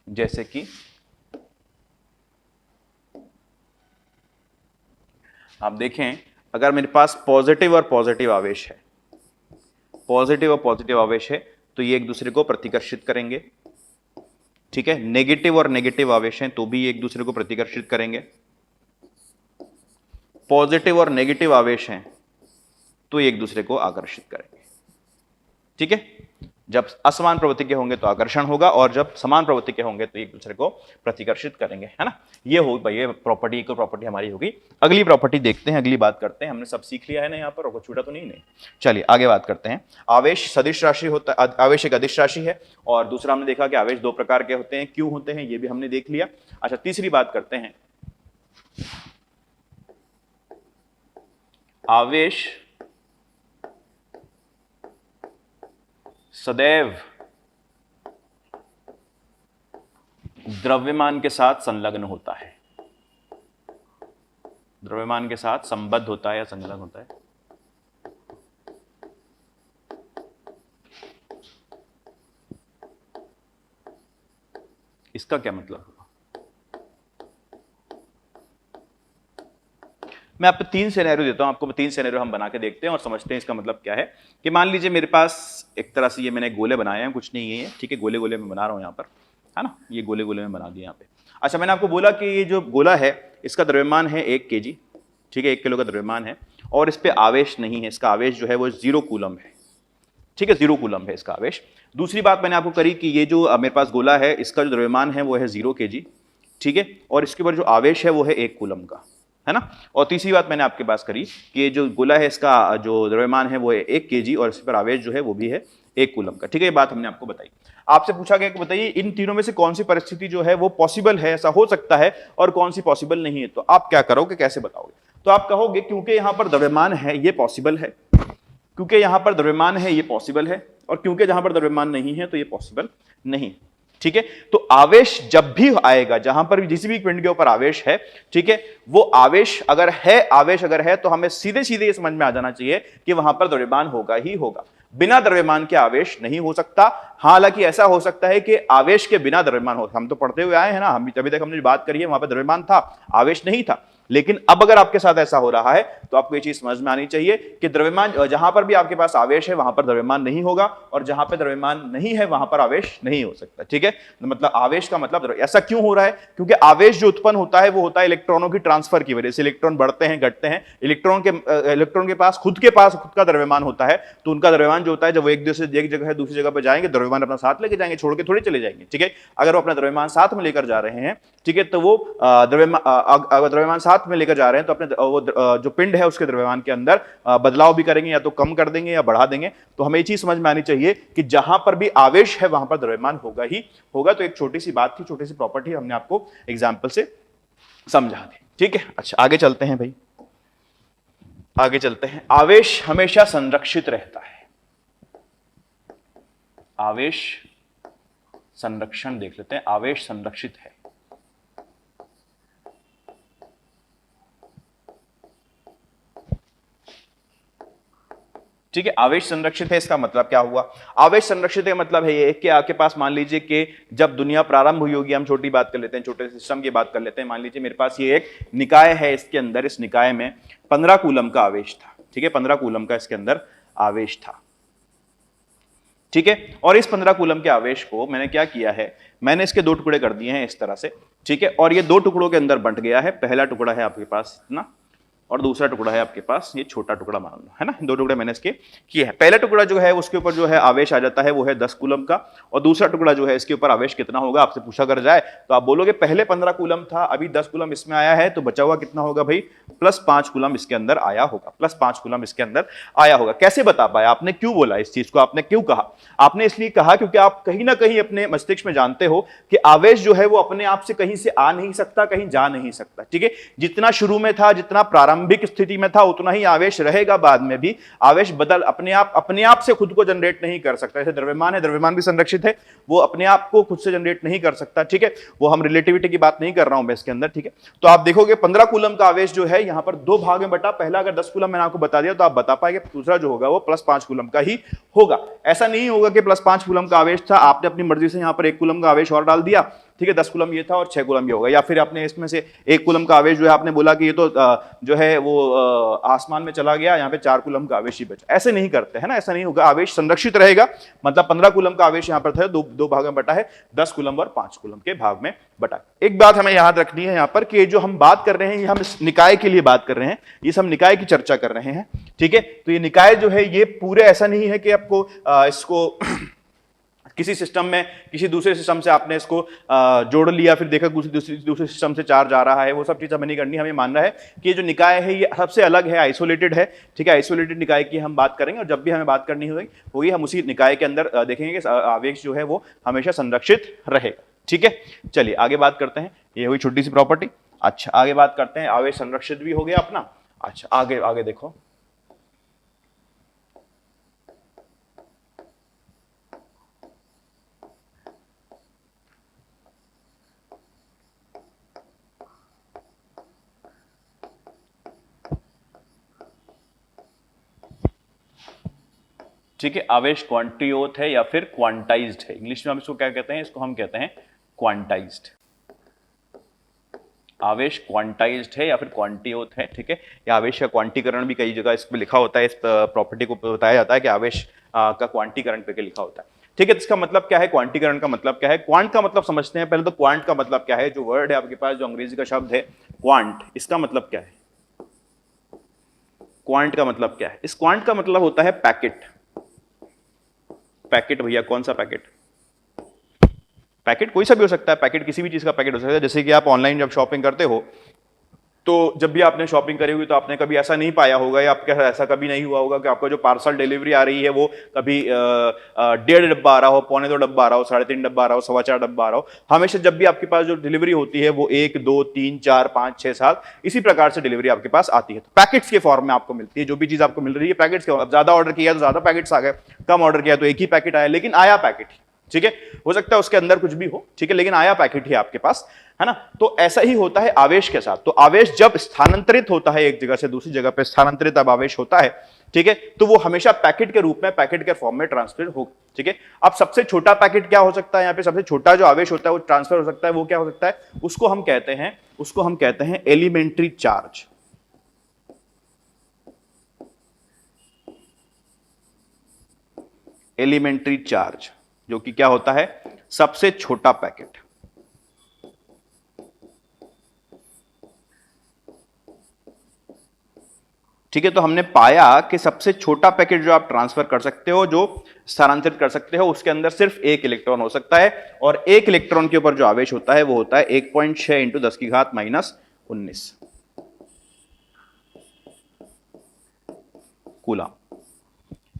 जैसे कि आप देखें, अगर मेरे पास पॉजिटिव और पॉजिटिव आवेश है, तो ये एक दूसरे को प्रतिकर्षित करेंगे, ठीक है। नेगेटिव और नेगेटिव आवेश हैं तो भी एक दूसरे को प्रतिकर्षित करेंगे। पॉजिटिव और नेगेटिव आवेश हैं तो एक दूसरे को आकर्षित करेंगे, ठीक है। जब असमान प्रवृत्ति के होंगे तो आकर्षण होगा, और जब समान प्रवृत्ति के होंगे तो एक दूसरे को प्रतिकर्षित करेंगे, है ना। ये हो भाई, ये प्रॉपर्टी हमारी होगी। अगली प्रॉपर्टी देखते हैं, अगली बात करते हैं। हमने सब सीख लिया है ना यहाँ पर, और कुछ छूटा तो नहीं। चलिए आगे बात करते हैं। आवेश सदिश राशि होता है, आवेश एक अदिश राशि है, और दूसरा हमने देखा कि आवेश दो प्रकार के होते हैं, क्यों होते हैं ये भी हमने देख लिया। अच्छा, तीसरी बात करते हैं, आवेश सदैव द्रव्यमान के साथ संलग्न होता है, द्रव्यमान के साथ संबद्ध होता है या संलग्न होता है। इसका क्या मतलब होगा? मैं आपको तीन सिनेरियो देता हूं, आपको तीन सिनेरियो हम बना के देखते हैं और समझते हैं इसका मतलब क्या है। कि मान लीजिए मेरे पास एक तरह से ये मैंने गोले बनाए हैं, कुछ नहीं है, ठीक है, गोले गोले में बना रहा हूं यहाँ पर, है ना, ये गोले गोले में बना दिए यहाँ पे। अच्छा, मैंने आपको बोला कि ये जो गोला है इसका द्रव्यमान है 1 kg, ठीक है, 1 किलो का द्रव्यमान है, और इस पे आवेश नहीं है, इसका आवेश जो है वो 0 कूलम है, ठीक है, 0 कूलम है इसका आवेश। दूसरी बात मैंने आपको करी कि ये जो मेरे पास गोला है इसका जो द्रव्यमान है वो है 0 kg, ठीक है, और इसके ऊपर जो आवेश है वो है 1 कूलम का, है ना। और तीसरी बात मैंने आपके पास करी कि ये जो गोला है इसका जो द्रव्यमान है वो है 1 kg, और इस पर आवेश जो है वो भी है 1 कूलम का, ठीक है। ये बात हमने आपको बताई। आपसे पूछा गया कि बताइए इन तीनों में से कौन सी परिस्थिति जो है वो पॉसिबल है, ऐसा हो सकता है, और कौन सी पॉसिबल नहीं है। तो आप क्या करोगे, कैसे बताओगे? तो आप कहोगे क्योंकि यहां पर द्रव्यमान है ये पॉसिबल है, क्योंकि यहां पर द्रव्यमान है ये पॉसिबल है, और क्योंकि जहां पर द्रव्यमान नहीं है तो ये पॉसिबल नहीं, ठीक ठीक है। तो आवेश जब भी आएगा, जहां पर भी जिस भी पिंड के ऊपर आवेश है, ठीक है, वो आवेश अगर है तो हमें सीधे सीधे ये समझ में आ जाना चाहिए कि वहां पर द्रव्यमान होगा ही होगा। बिना द्रव्यमान के आवेश नहीं हो सकता। हालांकि ऐसा हो सकता है कि आवेश के बिना द्रव्यमान हो, हम तो पढ़ते हुए आए हैं ना, हम अभी तक हमने बात करी है, वहां पर द्रव्यमान था, आवेश नहीं था। लेकिन अब अगर आपके साथ ऐसा हो रहा है तो आपको ये चीज समझ में आनी चाहिए कि द्रव्यमान, जहां पर भी आपके पास आवेश है वहां पर द्रव्यमान नहीं होगा, और जहां पर द्रव्यमान नहीं है वहां पर आवेश नहीं हो सकता। ठीक है, मतलब आवेश का मतलब, ऐसा क्यों हो रहा है? क्योंकि आवेश जो उत्पन्न होता है वो होता है इलेक्ट्रॉनों की ट्रांसफर की वजह से। इलेक्ट्रॉन बढ़ते हैं, घटते हैं, इलेक्ट्रॉन के पास खुद का द्रव्यमान होता है, तो उनका द्रव्यमान जो होता है, जब वो एक जगह है दूसरी जगह पर जाएंगे, द्रव्यमान अपना साथ लेके जाएंगे, छोड़ के थोड़ी चले जाएंगे। ठीक है, अगर वो अपना द्रव्यमान साथ में लेकर जा रहे हैं, ठीक है, तो वो द्रव्यमान साथ में लेकर जा रहे हैं, तो अपने वो जो पिंड है उसके द्रव्यमान के अंदर बदलाव भी करेंगे, या तो कम कर देंगे या बढ़ा देंगे। तो हमें ये चीज समझ में आनी चाहिए कि जहां पर भी आवेश है वहां पर द्रव्यमान होगा ही होगा। तो एक छोटी सी बात थी, छोटी सी प्रॉपर्टी हमने आपको एग्जांपल से समझा दी। ठीक है, अच्छा आगे चलते हैं भाई, आगे चलते हैं। आवेश हमेशा संरक्षित रहता है। आवेश संरक्षण देख लेते हैं। आवेश संरक्षित है। ठीक है, आवेश संरक्षित है, इसका मतलब क्या हुआ? आवेश संरक्षित है मतलब है ये कि आपके पास, मान लीजिए कि जब दुनिया प्रारंभ हुई होगी, हम छोटी बात कर लेते हैं, छोटे सिस्टम की बात कर लेते हैं। मान लीजिए मेरे पास ये एक निकाय है, इसके अंदर, इस निकाय में 15 कूलम का आवेश था। ठीक है, 15 कूलम का इसके अंदर आवेश था। ठीक है, और इस 15 कूलम के आवेश को मैंने क्या किया है, मैंने इसके 2 टुकड़े कर दिए हैं इस तरह से। ठीक है, और ये 2 टुकड़ों के अंदर बंट गया है। पहला टुकड़ा है आपके पास इतना, और दूसरा टुकड़ा है आपके पास ये छोटा टुकड़ा, मान लो, है ना। 2 टुकड़े मैंने इसके किए हैं। पहला टुकड़ा जो है उसके ऊपर जो है आवेश आ जाता है वो है 10 कूलम का, और दूसरा टुकड़ा जो है इसके ऊपर आवेश कितना होगा आपसे पूछा कर जाए तो आप बोलोगे पहले 15 कूलम था, अभी 10 कूलम इसमें आया है, तो बचा हुआ कितना होगा भाई? प्लस 5 कूलम इसके अंदर आया होगा। प्लस 5 कूलम इसके अंदर आया होगा। कैसे बता पाया आपने? क्यों बोला इस चीज को? आपने क्यों कहा? आपने इसलिए कहा क्योंकि आप कहीं ना कहीं अपने मस्तिष्क में जानते हो कि आवेश जो है वो अपने आप से कहीं से आ नहीं सकता, कहीं जा नहीं सकता। ठीक है, जितना शुरू में था, जितना प्रारंभिक स्थिति में था, उतना ही आवेश रहेगा बाद में भी। आवेश बदल अपने आप से खुद को जनरेट नहीं कर सकता। जैसे द्रव्यमान है, द्रव्यमान भी संरक्षित है, वो अपने आप को खुद से जनरेट नहीं कर सकता। ठीक है, वो हम रिलेटिविटी की बात नहीं कर रहा हूं मैं इसके अंदर। ठीक है, तो आप देखोगे 15 कूलम का आवेश जो है यहां पर 2 भाग में बटा। पहला अगर 10 कूलम मैंने आपको बता दिया तो आप बता पाएंगे, दूसरा जो होगा वो प्लस 5 कूलम का ही होगा। ऐसा नहीं होगा कि प्लस 5 कूलम का आवेश था, आपने अपनी मर्जी से यहां पर 1 कूलम का आवेश और डाल दिया। ठीक है, 10 कूलम ये था और 6 कूलम ये होगा, या फिर आपने इसमें से 1 कूलम का आवेश जो है आपने बोला कि ये तो जो है वो आसमान में चला गया, यहाँ पे 4 कूलम का आवेश ही बचा। ऐसे नहीं करते है ना, ऐसा नहीं होगा। आवेश संरक्षित रहेगा, मतलब 15 कूलम का आवेश यहाँ पर था, दो भाग में बटा है, 10 कूलम और 5 कूलम के भाग में बटा। एक बात हमें याद रखनी है यहाँ पर कि जो हम बात कर रहे हैं, ये हम इस निकाय के लिए बात कर रहे हैं, ये हम निकाय की चर्चा कर रहे हैं। ठीक है, तो ये निकाय जो है ये पूरे, ऐसा नहीं है कि आपको इसको किसी सिस्टम में किसी दूसरे सिस्टम से आपने इसको जोड़ लिया, फिर देखा दूसरे सिस्टम से चार्ज आ रहा है, वो सब चीज़ हमें नहीं करनी। हमें मानना है कि ये जो निकाय है ये सबसे अलग है, आइसोलेटेड है। ठीक है, आइसोलेटेड निकाय की हम बात करेंगे, और जब भी हमें बात करनी होगी हम उसी निकाय के अंदर देखेंगे कि आवेश जो है वो हमेशा संरक्षित रहेगा। ठीक है, चलिए आगे बात करते हैं। ये हुई छोटी सी प्रॉपर्टी। अच्छा, आगे बात करते हैं। आवेश संरक्षित भी हो गया अपना। अच्छा, आगे आगे देखो। ठीक है, आवेश क्वांटियोत है या फिर क्वांटाइज्ड है। इंग्लिश में हम इसको क्या कहते हैं? इसको हम कहते हैं क्वांटाइज्ड। आवेश क्वांटाइज्ड है या फिर क्वांटियोत है। ठीक है, या आवेश का क्वांटीकरण भी कई जगह इसमें लिखा होता है, इस प्रॉपर्टी को बताया जाता है कि आवेश का क्वांटीकरण करके लिखा होता है। ठीक है, तो इसका मतलब क्या है? क्वांटीकरण का मतलब क्या है? क्वांट का मतलब समझते हैं पहले। तो क्वांट का मतलब क्या है? जो वर्ड है आपके पास, जो अंग्रेजी का शब्द है क्वांट, इसका मतलब क्या है? क्वांट का मतलब क्या है? इस क्वांट का मतलब होता है पैकेट। पैकेट भैया, कौन सा पैकेट? पैकेट कोई सा भी हो सकता है, पैकेट किसी भी चीज का पैकेट हो सकता है। जैसे कि आप ऑनलाइन जब शॉपिंग करते हो, तो जब भी आपने शॉपिंग करी होगी तो आपने कभी ऐसा नहीं पाया होगा, या आपके ऐसा कभी नहीं हुआ होगा कि आपका जो पार्सल डिलीवरी आ रही है वो कभी 1.5 डब्बा आ रहा हो, 2.25 डब्बा आ रहा हो, 3.5 डब्बा आ रहा हो, 4.25 डब्बा आ रहा हो। हमेशा जब भी आपके पास जो डिलीवरी होती है वो 1, 2, 3, 4, 5, 6, 7 इसी प्रकार से डिलीवरी आपके पास आती है। तो पैकेट्स के फॉर्म में आपको मिलती है। जो भी चीज आपको मिल रही है पैकेट्स के। अब ज्यादा ऑर्डर किया तो ज्यादा पैकेट्स आ गए, कम ऑर्डर किया तो एक ही पैकेट आया, लेकिन आया पैकेट। ठीक है, हो सकता है उसके अंदर कुछ भी हो, ठीक है, लेकिन आया पैकेट ही आपके पास, है ना। तो ऐसा ही होता है आवेश के साथ। तो आवेश जब स्थानांतरित होता है एक जगह से दूसरी जगह पे स्थानांतरित अब आवेश होता है, ठीक है, तो वो हमेशा पैकेट के रूप में, पैकेट के फॉर्म में ट्रांसफर हो, ठीक है। अब सबसे छोटा पैकेट क्या हो सकता है, यहाँ पे सबसे छोटा जो आवेश होता है वो ट्रांसफर हो सकता है, वो क्या हो सकता है, उसको हम कहते हैं एलिमेंट्री चार्ज। एलिमेंट्री चार्ज जो कि क्या होता है, सबसे छोटा पैकेट। ठीक है, तो हमने पाया कि सबसे छोटा पैकेट जो आप ट्रांसफर कर सकते हो, जो स्थानांतरित कर सकते हो, उसके अंदर सिर्फ एक इलेक्ट्रॉन हो सकता है, और एक इलेक्ट्रॉन के ऊपर जो आवेश होता है वो होता है 1.6 इंटू 10 की घात -19 कूलाम।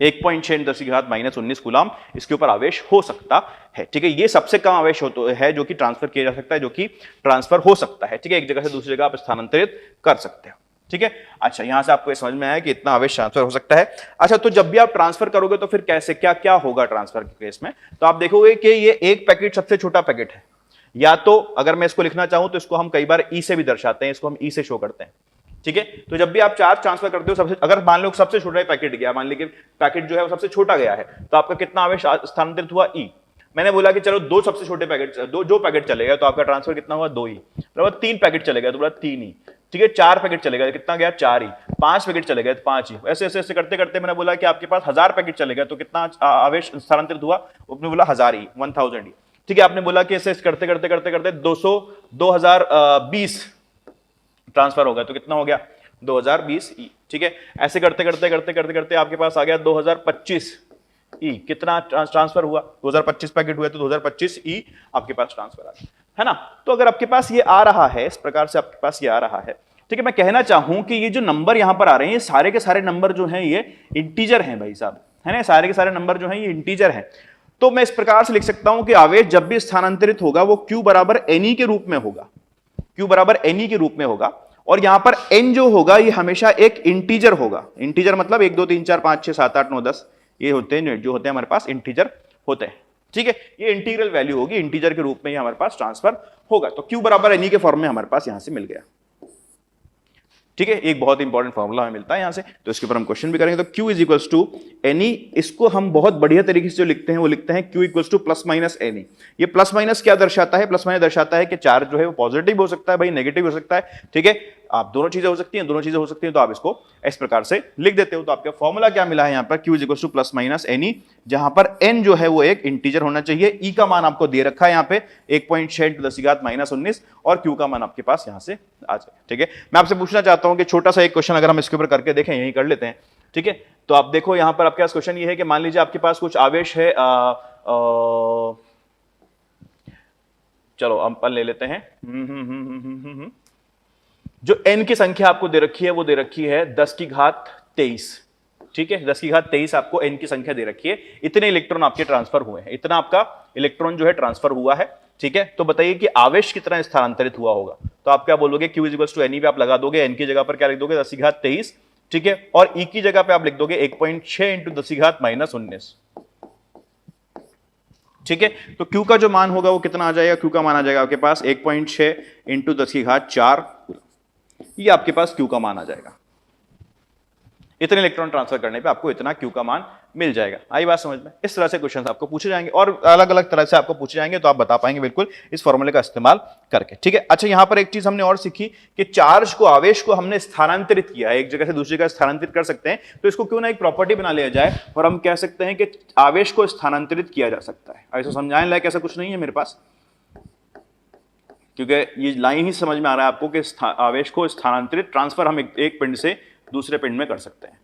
1.6 इंटू 10 की घात -19 कूलाम इसके ऊपर आवेश हो सकता है। ठीक है, ये सबसे कम आवेश है जो कि ट्रांसफर किया जा सकता है, जो कि ट्रांसफर हो सकता है। ठीक है, एक जगह से दूसरी जगह आप स्थानांतरित कर सकते हो। ठीक है, अच्छा, यहां से आपको ये समझ में आया कि इतना आवेश ट्रांसफर हो सकता है। अच्छा, तो जब भी आप ट्रांसफर करोगे तो फिर कैसे, क्या क्या होगा ट्रांसफर के केस में, तो आप देखोगे कि ये एक पैकेट सबसे छोटा पैकेट है, या तो अगर मैं इसको लिखना चाहूं तो इसको हम कई बार ई से भी दर्शाते हैं, इसको हम ई से शो करते हैं। ठीक है, तो जब भी आप चार्ज ट्रांसफर करते हो, सबसे अगर मान लो सबसे छोटा पैकेट गया, मान लीजिए पैकेट जो है वो सबसे छोटा गया है, तो आपका कितना आवेश स्थानांतरित हुआ, ई। मैंने बोला कि चलो दो सबसे छोटे पैकेट, दो पैकेट चले गए तो आपका ट्रांसफर कितना हुआ, 2 ई। मतलब 3 पैकेट चले गए तो बोला 3 ई। ठीक है, 4 पैकेट चले गए, कितना गया, 4 ई। 5 पैकेट चले गए तो 5 ई। ऐसे ऐसे ऐसे करते करते मैंने बोला कि आपके पास 1000 पैकेट चले गए तो कितना आवेश स्थानांतरित हुआ, आपने बोला 1000 ई, 1000 ई। ठीक है, आपने बोला कि ऐसे करते करते करते करते 2020 ट्रांसफर हो गया तो कितना हो गया, 2020 ई। ठीक है, ऐसे करते करते करते करते करते आपके पास आ गया 2025 ई। कितना ट्रांसफर हुआ, 2025 पैकेट हुए तो 2025 ई आपके पास ट्रांसफर आ गया, है ना। तो अगर आपके पास ये आ रहा है, इस प्रकार से आपके पास ये आ रहा है, ठीक है, मैं कहना चाहूं कि ये जो नंबर यहां पर आ रहे हैं, ये सारे के सारे नंबर जो हैं ये इंटीजर हैं भाई साहब, है ना। सारे के सारे नंबर जो हैं ये इंटीजर हैं। तो मैं इस प्रकार से लिख सकता हूं कि आवेश जब भी स्थानांतरित होगा वो Q बराबर NE के रूप में होगा, Q बराबर NE के रूप में होगा। और यहां पर n जो होगा ये हमेशा एक इंटीजर होगा। इंटीजर मतलब 1 2 3 4 5 6 7 8 9 10 ये होते हैं, जो होते हैं हमारे पास इंटीजर होते हैं। ठीक है, ये इंटीग्रल वैल्यू होगी, इंटीजर के रूप में ये हमारे पास ट्रांसफर होगा। तो Q बराबर NE के फॉर्म में हमारे पास यहां से मिल गया। ठीक है, एक बहुत इंपॉर्टेंट फॉर्मूला हमें मिलता है यहां से, तो इसके ऊपर हम क्वेश्चन भी करेंगे। तो Q is equals to NE, इसको हम बहुत बढ़िया तरीके से जो लिखते हैं वो लिखते हैं Q equals two plus minus NE। ये प्लस माइनस क्या दर्शाता है, प्लस माइनस दर्शाता है कि चार्ज जो है वो पॉजिटिव हो सकता है भाई, नेगेटिव हो सकता है। ठीक है, आप दोनों चीजें हो सकती हैं, दोनों चीजें हो सकती हैं, तो आप इसको इस प्रकार से लिख देते हो। तो आपका फॉर्मूला क्या मिला है यहाँ पर, Q is equals two plus minus NE, जहां पर n जो है वो एक इंटीजर होना चाहिए। E का मान आपको दे रखा है यहाँ पे 1.6 इंटू 10 की घात -19, और Q का मान आपके पास यहां से आ जाए। ठीक है, मैं आपसे पूछना चाहता हूं कि छोटा सा एक क्वेश्चन अगर हम इसके ऊपर करके देखें, यही कर लेते हैं। ठीक है, तो आप देखो यहां पर आपके पास क्वेश्चन ये है कि मान लीजिए आपके पास कुछ आवेश है, चलो हम पल ले लेते हैं। जो n की संख्या आपको दे रखी है वो दे रखी है 10 की घात 23। ठीक है, 10 की घात 23 आपको n की संख्या दे रखी है। इतने इलेक्ट्रॉन आपके ट्रांसफर हुए हैं, इतना आपका इलेक्ट्रॉन जो है ट्रांसफर हुआ है। ठीक है, तो बताइए कि आवेश कितना स्थानांतरित हुआ होगा। तो आप क्या बोलोगे, Q इक्वल्स टू NE पे आप लगा दोगे, n की जगह पर क्या लिख दोगे, 10 की घात 23। ठीक है, और E की जगह पे आप लिख दोगे 1.6 इंटू 10 की घात -19। ठीक है, तो Q का जो मान होगा वो कितना आ जाएगा, Q का मान आ जाएगा आपके पास 1.6 इंटू 10 की घात 4, ये आपके पास Q का मान आ जाएगा। इतने इलेक्ट्रॉन ट्रांसफर करने पे आपको इतना Q का मान मिल जाएगा। आई बात समझ में। इस तरह से क्वेश्चंस आपको पूछे जाएंगे और अलग अलग तरह से आपको पूछे जाएंगे, तो आप बता पाएंगे बिल्कुल इस फॉर्मूले का इस्तेमाल करके। ठीक है, अच्छा, यहां पर एक चीज हमने और सीखी कि चार्ज को, आवेश को हमने स्थानांतरित किया है, एक जगह से दूसरी जगह स्थानांतरित कर सकते हैं, तो इसको क्यों ना एक प्रॉपर्टी बना लिया जाए और हम कह सकते हैं कि आवेश को स्थानांतरित किया जा सकता है। ऐसा समझाने लायक ऐसा कुछ नहीं है मेरे पास, क्योंकि ये लाइन ही समझ में आ रहा है आपको कि आवेश को स्थानांतरित, ट्रांसफर हम एक पिंड से दूसरे पिंड में कर सकते हैं।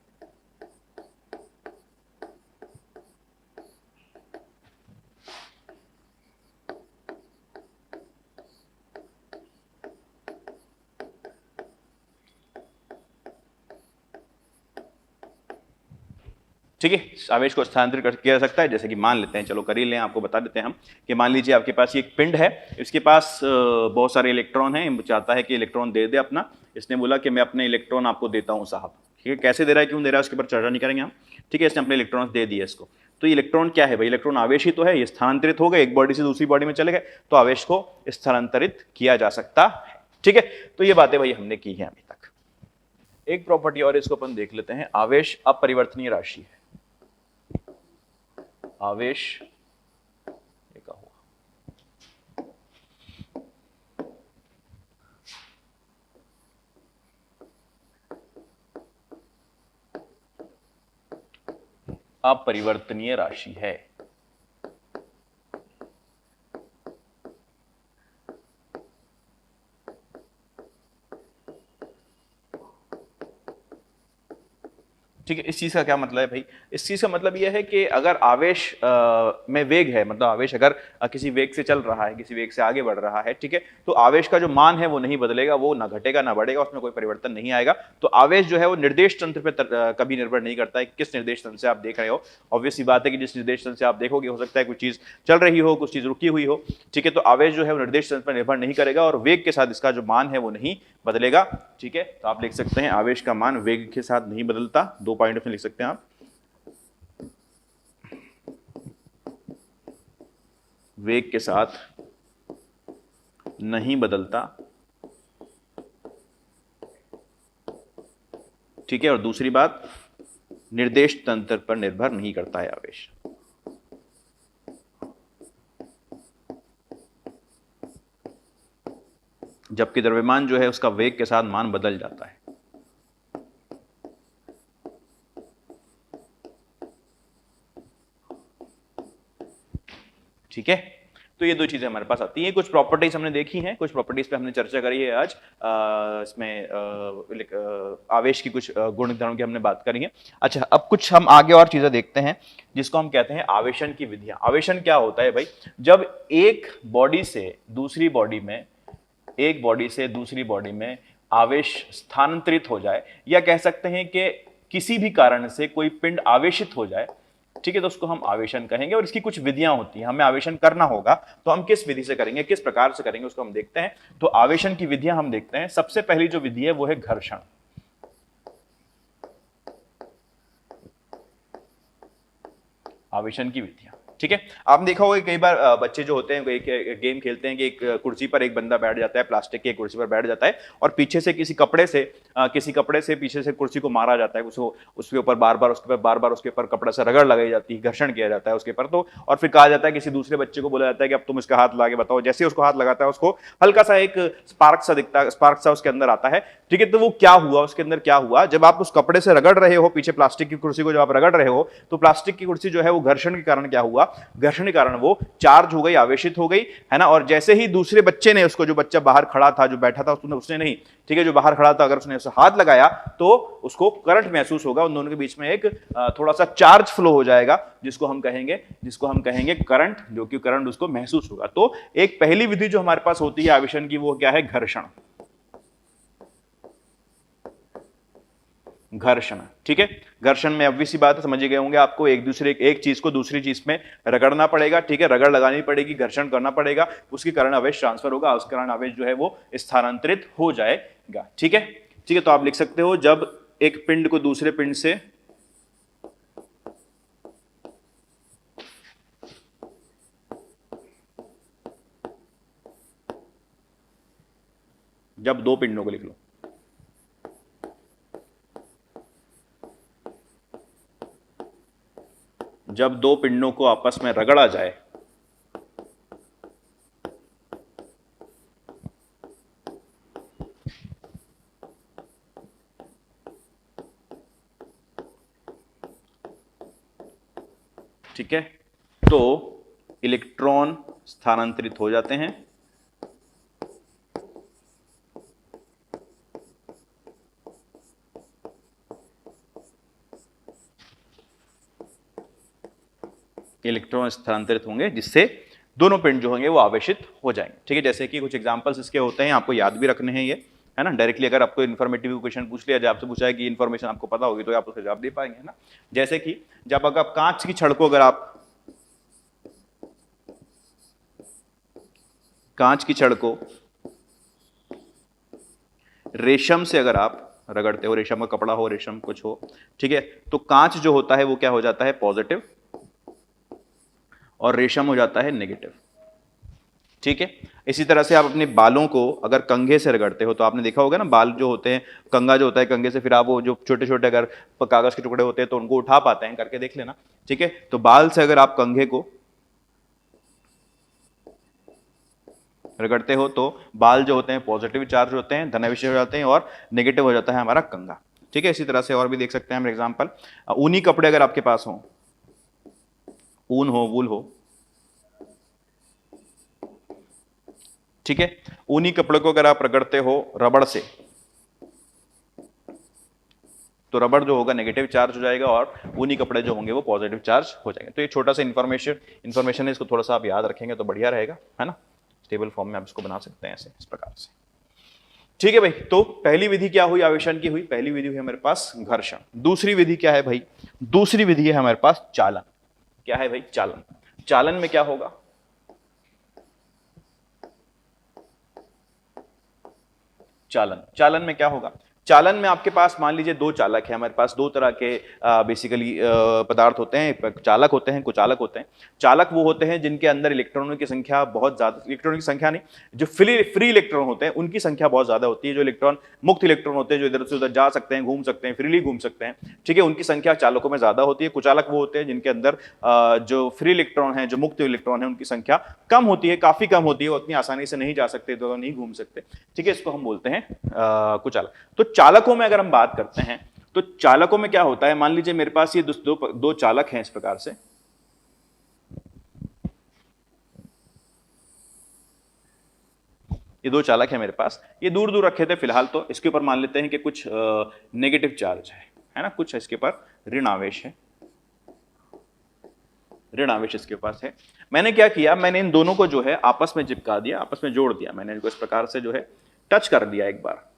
ठीक है, आवेश को स्थानांतरित किया जा सकता है, जैसे कि मान लेते हैं, चलो कर ही लें, आपको बता देते हैं हम कि मान लीजिए आपके पास ये एक पिंड है, इसके पास बहुत सारे इलेक्ट्रॉन हैं, चाहता है कि इलेक्ट्रॉन दे दे अपना। इसने बोला कि मैं अपने इलेक्ट्रॉन आपको देता हूं साहब। ठीक है, कैसे दे रहा है, क्यों दे रहा है, उसके ऊपर चर्चा नहीं करेंगे हम। ठीक है, इसने अपने इलेक्ट्रॉन दे दिए इसको, तो इलेक्ट्रॉन क्या है भाई, इलेक्ट्रॉन आवेश ही तो है, ये स्थानांतरित हो गए, एक बॉडी से दूसरी बॉडी में चले गए, तो आवेश को स्थानांतरित किया जा सकता है। ठीक है, तो ये बातें भाई हमने की हैं अभी तक। एक प्रॉपर्टी और इसको अपन देख लेते हैं, आवेश अपरिवर्तनीय राशि है। आवेश क्या हुआ, अपरिवर्तनीय राशि है। ठीक है, इस चीज का क्या मतलब है भाई, इस चीज का मतलब यह है कि अगर आवेश में वेग है, मतलब आवेश अगर किसी वेग से चल रहा है, किसी वेग से आगे बढ़ रहा है, ठीक है, तो आवेश का जो मान है वो नहीं बदलेगा, वो ना घटेगा ना बढ़ेगा, उसमें कोई परिवर्तन नहीं आएगा। तो आवेश जो है वो निर्देश तंत्र पे कभी निर्भर नहीं करता है, किस निर्देश तंत्र से आप देख रहे हो। ऑब्वियस सी बात है कि जिस निर्देश तंत्र से आप देखोगे, हो सकता है कुछ चीज चल रही हो, कुछ चीज रुकी हुई हो, ठीक है, तो आवेश जो है वो निर्देश तंत्र पर निर्भर नहीं करेगा और वेग के साथ इसका जो मान है वो नहीं बदलेगा। ठीक है, तो आप लिख सकते हैं आवेश का मान वेग के साथ नहीं बदलता, 2 पॉइंट में लिख सकते हैं आप, वेग के साथ नहीं बदलता। ठीक है, और दूसरी बात, निर्देश तंत्र पर निर्भर नहीं करता है आवेश। जबकि द्रव्यमान जो है उसका वेग के साथ मान बदल जाता है। ठीक है, तो ये 2 चीजें हमारे पास आती हैं। कुछ प्रॉपर्टीज हमने देखी हैं, कुछ प्रॉपर्टीज पे हमने चर्चा करी है आज। इसमें आवेश की कुछ गुण धर्म की हमने बात करी है। अच्छा, अब कुछ हम आगे और चीजें देखते हैं जिसको हम कहते हैं आवेशन की विधियां। आवेशन क्या होता है भाई, जब एक बॉडी से दूसरी बॉडी में, एक बॉडी से दूसरी बॉडी में आवेश स्थानांतरित हो जाए, या कह सकते हैं कि किसी भी कारण से कोई पिंड आवेशित हो जाए, ठीक है, तो उसको हम आवेशन कहेंगे। और इसकी कुछ विधियां होती हैं, हमें आवेशन करना होगा तो हम किस विधि से करेंगे, किस प्रकार से करेंगे, उसको हम देखते हैं। तो आवेशन की विधियां हम देखते हैं। सबसे पहली जो विधि है वो है घर्षण। आवेशन की विधियां, ठीक है, आपने देखा होगा कई बार बच्चे जो होते हैं एक गेम खेलते हैं कि एक कुर्सी पर एक बंदा बैठ जाता है, प्लास्टिक की कुर्सी पर बैठ जाता है, और पीछे से किसी कपड़े से पीछे से कुर्सी को मारा जाता है, उसको उसके ऊपर बार बार उसके ऊपर कपड़ा से रगड़ लगाई जाती है, घर्षण किया जाता है उसके ऊपर। तो और फिर कहा जाता है, किसी दूसरे बच्चे को बोला जाता है कि अब तुम इसका हाथ ला के बताओ। जैसे उसको हाथ लगाता है, उसको हल्का सा एक स्पार्क सा उसके अंदर आता है। ठीक है, तो वो क्या हुआ, उसके अंदर क्या हुआ, जब आप उस कपड़े से रगड़ रहे हो, पीछे प्लास्टिक की कुर्सी को जब आप रगड़ रहे हो, तो प्लास्टिक की कुर्सी जो है वो घर्षण के कारण क्या हुआ, घर्षण के कारण वो चार्ज हो गई, आवेशित हो गई, है ना। और जैसे ही दूसरे बच्चे ने उसको, जो बच्चा बाहर खड़ा था, जो बैठा था, उसने नहीं, ठीक है, जो बाहर खड़ा था, अगर उसने उसे हाथ लगाया तो उसको करंट महसूस होगा, उन दोनों के बीच में एक थोड़ा सा चार्ज फ्लो हो जाएगा, जिसको हम कहेंगे करंट, जो कि करंट उसको महसूस होगा। तो एक पहली विधि जो हमारे पास होती है आवेशन की, वो क्या है, घर्षण। घर्षण, ठीक है, घर्षण में obvious सी बात है, समझ गए होंगे आपको, एक चीज को दूसरी चीज में रगड़ना पड़ेगा, ठीक है, रगड़ लगानी पड़ेगी, घर्षण करना पड़ेगा, उसके कारण आवेश ट्रांसफर होगा, उस कारण आवेश जो है वो स्थानांतरित हो जाएगा। ठीक है, ठीक है, तो आप लिख सकते हो, जब एक पिंड को दूसरे पिंड से जब 2 पिंडों को लिख लो, जब 2 पिंडों को आपस में रगड़ा जाए, ठीक है, तो इलेक्ट्रॉन स्थानांतरित हो जाते हैं। इलेक्ट्रॉन स्थानांतरित होंगे, जिससे दोनों पिंड जो होंगे वो आवेशित हो जाएंगे। ठीक है, जैसे कि कुछ एग्जांपल्स इसके होते हैं, आपको याद भी रखने हैं ये, है ना। डायरेक्टली अगर आपको इन्फॉर्मेटिव क्वेश्चन पूछ लिया जाए, आपसे पूछा है कि इन्फॉर्मेशन आपको पता होगी, तो आप उसका जवाब दे पाएंगे, है ना। जैसे कि जब अगर कांच की छड़ को, अगर आप कांच की छड़ को रेशम से अगर आप रगड़ते हो, रेशम का कपड़ा हो, रेशम कुछ हो, ठीक है, तो कांच जो होता है वो क्या हो जाता है, पॉजिटिव, और रेशम हो जाता है नेगेटिव। ठीक है, इसी तरह से आप अपने बालों को अगर कंघे से रगड़ते हो तो आपने देखा होगा ना, बाल जो होते हैं, कंघा जो होता है कंघे से, फिर आप वो जो छोटे छोटे अगर कागज के टुकड़े होते हैं तो उनको उठा पाते हैं, करके देख लेना। ठीक है, तो बाल से अगर आप कंघे को रगड़ते हो तो बाल जो होते हैं पॉजिटिव चार्ज होते हैं, धनावेशी हो जाते हैं, और नेगेटिव हो जाता है हमारा कंघा। ठीक है, इसी तरह से और भी देख सकते हैं हम एग्जांपल, ऊनी कपड़े अगर आपके पास हो, ऊन हो, वूल हो, ठीक है, ऊनी कपड़े को अगर आप रगड़ते हो रबड़ से तो रबड़ जो होगा नेगेटिव चार्ज हो जाएगा और ऊनी कपड़े जो होंगे वो पॉजिटिव चार्ज हो जाएंगे। तो ये छोटा सा इंफॉर्मेशन है, इसको थोड़ा सा आप याद रखेंगे तो बढ़िया रहेगा, है ना। टेबल फॉर्म में आप इसको बना सकते हैं ऐसे, इस प्रकार से। ठीक है भाई, तो पहली विधि क्या हुई, आवेशन की हुई। पहली विधि हुई हमारे पास घर्षण। दूसरी विधि क्या है भाई, दूसरी विधि है हमारे पास चालन। क्या है भाई, चालन। चालन में क्या होगा, चालन में क्या होगा, चालन में आपके पास मान लीजिए दो चालक है हमारे पास, दो तरह के बेसिकली पदार्थ होते हैं, चालक होते हैं, कुचालक होते हैं। चालक वो होते हैं जिनके अंदर इलेक्ट्रॉनों की संख्या बहुत ज्यादा, इलेक्ट्रॉनों की संख्या नहीं, जो फ्री इलेक्ट्रॉन होते हैं उनकी संख्या बहुत ज्यादा होती है। जो इलेक्ट्रॉन मुक्त इलेक्ट्रॉन होते हैं, जो इधर से उधर जा सकते हैं, घूम सकते हैं, फ्रीली घूम सकते हैं, ठीक है, उनकी संख्या चालकों में ज्यादा होती है। कुचालक वो होते हैं जिनके अंदर जो फ्री इलेक्ट्रॉन है, जो मुक्त इलेक्ट्रॉन है, उनकी संख्या कम होती है, काफी कम होती है, वो उतनी आसानी से नहीं जा सकते, तो नहीं घूम सकते। ठीक है, इसको हम बोलते हैं कुचालक। तो चालकों में अगर हम बात करते हैं तो चालकों में क्या होता है, मान लीजिए मेरे पास ये दो चालक हैं इस प्रकार से, ये दो चालक है मेरे पास, ये दूर दूर रखे थे फिलहाल, तो इसके ऊपर मान लेते हैं कि कुछ नेगेटिव चार्ज है ना, कुछ इसके ऊपर ऋण आवेश है, ऋण आवेश इसके पास है। मैंने क्या किया, मैंने इन दोनों को जो है आपस में चिपका दिया, आपस में जोड़ दिया, मैंने इनको इस प्रकार से जो है टच कर दिया, एक बार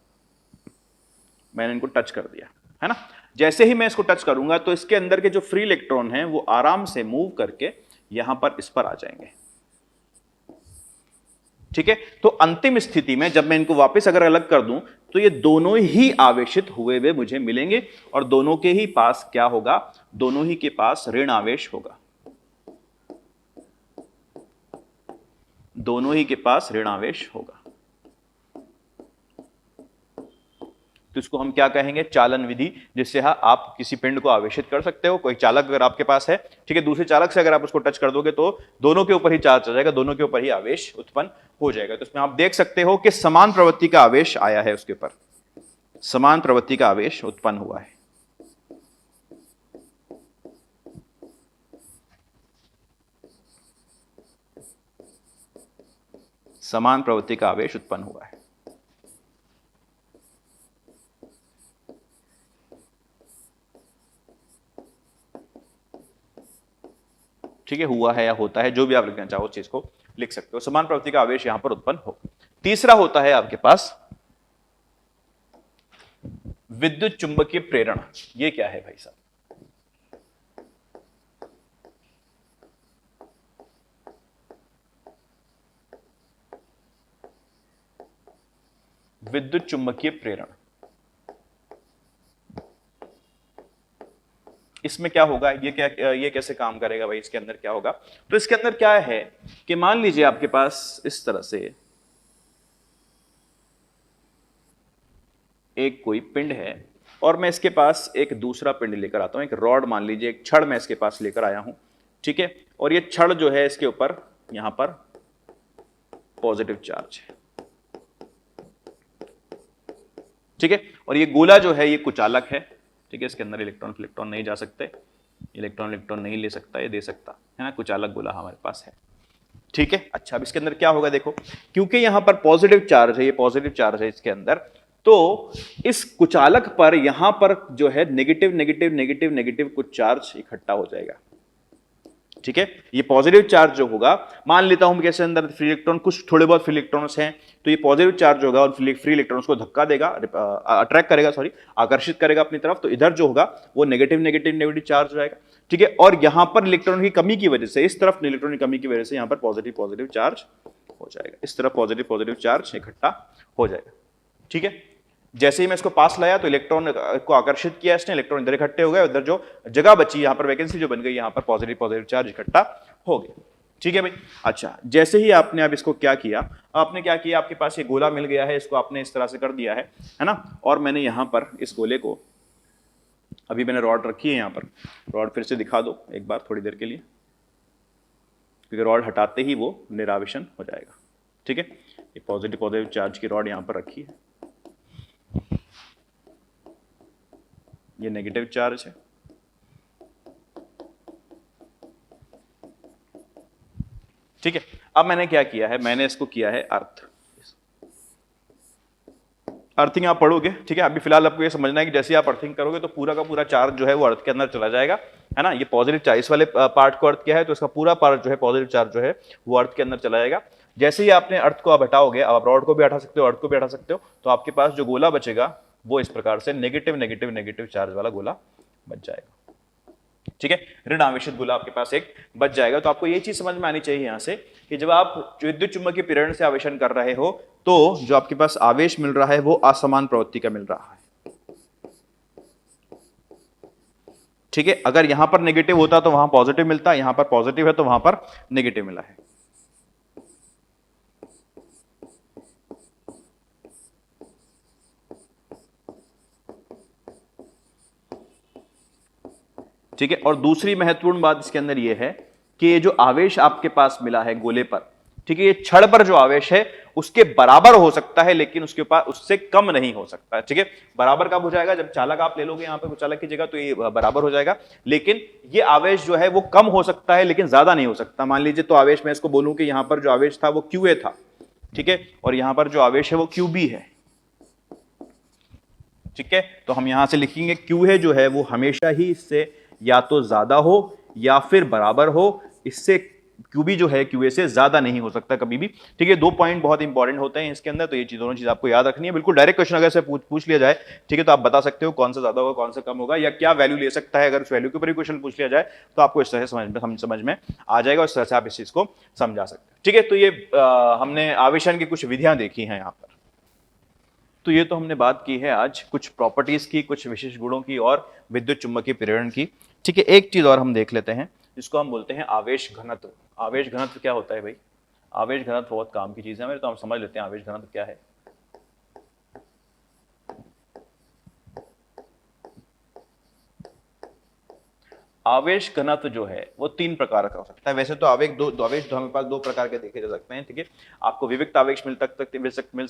मैंने इनको टच कर दिया, है ना। जैसे ही मैं इसको टच करूंगा तो इसके अंदर के जो फ्री इलेक्ट्रॉन हैं वो आराम से मूव करके यहां पर इस पर आ जाएंगे। ठीक है, तो अंतिम स्थिति में जब मैं इनको वापस अगर अलग कर दूं तो ये दोनों ही आवेशित हुए हुए मुझे मिलेंगे, और दोनों के ही पास क्या होगा, दोनों ही के पास ऋण आवेश होगा, दोनों ही के पास ऋण आवेश होगा। तो इसको हम क्या कहेंगे, चालन विधि, जिससे आप किसी पिंड को आवेशित कर सकते हो। कोई चालक अगर आपके पास है, ठीक है, दूसरे चालक से अगर आप उसको टच कर दोगे तो दोनों के ऊपर ही चार्ज आ जाएगा, दोनों के ऊपर ही आवेश उत्पन्न हो जाएगा। तो इसमें आप देख सकते हो कि समान प्रवृत्ति का आवेश आया है, उसके ऊपर समान प्रवृत्ति का आवेश उत्पन्न हुआ है। समान प्रवृत्ति का आवेश उत्पन्न हुआ है। ठीक है, हुआ है या होता है, जो भी आप लिखना चाहो उस चीज को लिख सकते हो। समान प्रवृत्ति का आवेश यहां पर उत्पन्न हो। तीसरा होता है आपके पास विद्युत चुंबकीय प्रेरण। ये क्या है भाई साहब, विद्युत चुंबकीय प्रेरण। इसमें क्या होगा, ये कैसे काम करेगा भाई, इसके अंदर क्या होगा, तो इसके अंदर क्या है कि मान लीजिए आपके पास इस तरह से एक कोई पिंड है और मैं इसके पास एक दूसरा पिंड लेकर आता हूं, एक रॉड मान लीजिए, एक छड़ मैं इसके पास लेकर आया हूं, ठीक है, और ये छड़ जो है इसके ऊपर यहां पर पॉजिटिव चार्ज है, ठीक है, और ये गोला जो है ये कुचालक है, ठीक है, इसके अंदर इलेक्ट्रॉन नहीं जा सकते, इलेक्ट्रॉन नहीं ले सकता, ये दे सकता है ना, कुचालक गोला हमारे पास है। ठीक है, अच्छा अब इसके अंदर क्या होगा, देखो क्योंकि यहां पर पॉजिटिव चार्ज है, ये पॉजिटिव चार्ज है इसके अंदर, तो इस कुचालक पर यहां पर जो है नेगेटिव कुछ चार्ज इकट्ठा हो जाएगा। ठीक है, ये पॉजिटिव चार्ज जो होगा, मान लेता हूं कैसे अंदर फ्री इलेक्ट्रॉन, कुछ थोड़े बहुत फ्री इलेक्ट्रॉन्स हैं, तो ये पॉजिटिव चार्ज होगा और फ्री इलेक्ट्रॉन्स को धक्का देगा, अट्रैक्ट करेगा, आकर्षित करेगा अपनी तरफ, तो इधर जो होगा वो नेगेटिव चार्ज हो जाएगा। ठीक है, और यहां पर इलेक्ट्रॉन की कमी की वजह से, इस तरफ इलेक्ट्रॉन की कमी की वजह से यहां पर पॉजिटिव चार्ज हो जाएगा, इस तरफ पॉजिटिव चार्ज इकट्ठा हो जाएगा। ठीक है, जैसे ही मैं इसको पास लाया तो इलेक्ट्रॉन को आकर्षित किया इसने, इलेक्ट्रॉन इधर इकट्ठे हो गए, उधर जो जगह बची, यहां पर वैकेंसी जो बन गई, यहां पर पॉजिटिव चार्ज इकट्ठा हो गया। ठीक है भाई। अच्छा, जैसे ही आपने अब इसको क्या किया, आपने क्या किया, आपके पास ये गोला मिल गया है, इसको आपने इस तरह से कर दिया है ना। और मैंने यहां पर इस गोले को, अभी मैंने रॉड रखी है यहां पर, रॉड फिर से दिखा दो एक बार थोड़ी देर के लिए, क्योंकि रॉड हटाते ही वो निरावेशन हो जाएगा। ठीक है, ये पॉजिटिव पॉजिटिव चार्ज की रॉड यहां पर रखी है, ये नेगेटिव चार्ज है। ठीक है, अब मैंने क्या किया है, मैंने इसको किया है अर्थ, अर्थिंग आप पढ़ोगे। ठीक है, अभी फिलहाल आपको ये समझना है कि जैसे आप अर्थिंग करोगे तो पूरा का पूरा चार्ज जो है वो अर्थ के अंदर चला जाएगा, है ना। ये पॉजिटिव चार्ज, इस वाले पार्ट को अर्थ किया है तो इसका पूरा पार्ट जो है पॉजिटिव चार्ज जो है वो अर्थ के अंदर चला जाएगा। जैसे ही आपने अर्थ को आप हटाओगे, आप रॉड को भी हटा सकते हो, अर्थ को भी हटा सकते हो, तो आपके पास जो गोला बचेगा वो इस प्रकार से नेगेटिव नेगेटिव नेगेटिव चार्ज वाला गोला बच जाएगा। ठीक है, ऋण आवेशित गोला आपके पास एक बच जाएगा। तो आपको ये चीज समझ में आनी चाहिए यहां से कि जब आप विद्युत चुम्बकीय प्रेरण से आवेशन कर रहे हो तो जो आपके पास आवेश मिल रहा है वो असमान प्रवृत्ति का मिल रहा है। ठीक है, अगर यहां पर नेगेटिव होता तो वहां पॉजिटिव मिलता, यहां पर पॉजिटिव है तो वहां पर नेगेटिव मिला है। ठीक है, और दूसरी महत्वपूर्ण बात इसके अंदर यह है कि ये जो आवेश आपके पास मिला है गोले पर, ठीक है, ये छड़ पर जो आवेश है उसके बराबर हो सकता है लेकिन उसके ऊपर उससे कम नहीं हो सकता। ठीक है, बराबर कब हो जाएगा, जब चालक आप ले लोगे यहां पे चालक की जगह तो ये बराबर हो जाएगा, लेकिन ये आवेश जो है वो कम हो सकता है लेकिन ज्यादा नहीं हो सकता। मान लीजिए तो आवेश, मैं इसको बोलूं कि यहां पर जो आवेश था वो QA था, ठीक है, और यहां पर जो आवेश है वो QB है। ठीक है, तो हम यहां से लिखेंगे QA जो है वो हमेशा ही इससे या तो ज्यादा हो या फिर बराबर हो, इससे QB जो है QA से ज्यादा नहीं हो सकता कभी भी। ठीक है, 2 पॉइंट बहुत इंपॉर्टेंट होते हैं इसके अंदर, तो ये दोनों चीज आपको याद रखनी है। बिल्कुल डायरेक्ट क्वेश्चन अगर से पूछ लिया जाए, ठीक है, तो आप बता सकते हो कौन सा ज्यादा होगा कौन सा कम होगा या क्या वैल्यू ले सकता है। अगर उस वैल्यू के ऊपर ही क्वेश्चन पूछ लिया जाए तो आपको इस तरह से समझ में आ जाएगा, इस तरह से आप इस चीज को समझा सकते हैं। ठीक है, तो ये हमने आवेशन की कुछ विधियां देखी हैं यहां पर। तो ये तो हमने बात की है आज कुछ प्रॉपर्टीज की, कुछ विशेष गुणों की और विद्युत चुम्बकीय प्रेरण की। ठीक है, एक चीज और हम देख लेते हैं जिसको हम बोलते हैं आवेश घनत्व। आवेश घनत्व क्या होता है भाई? आवेश घनत्व बहुत काम की चीज है मेरे, तो हम समझ लेते हैं आवेश घनत्व क्या है। आवेश घनत्व जो है वो 3 प्रकार का हो सकता है। वैसे तो आवेश आवेश हमें पास 2 प्रकार के देखे जा सकते हैं। ठीक है, आपको विविक्त आवेश मिल सकते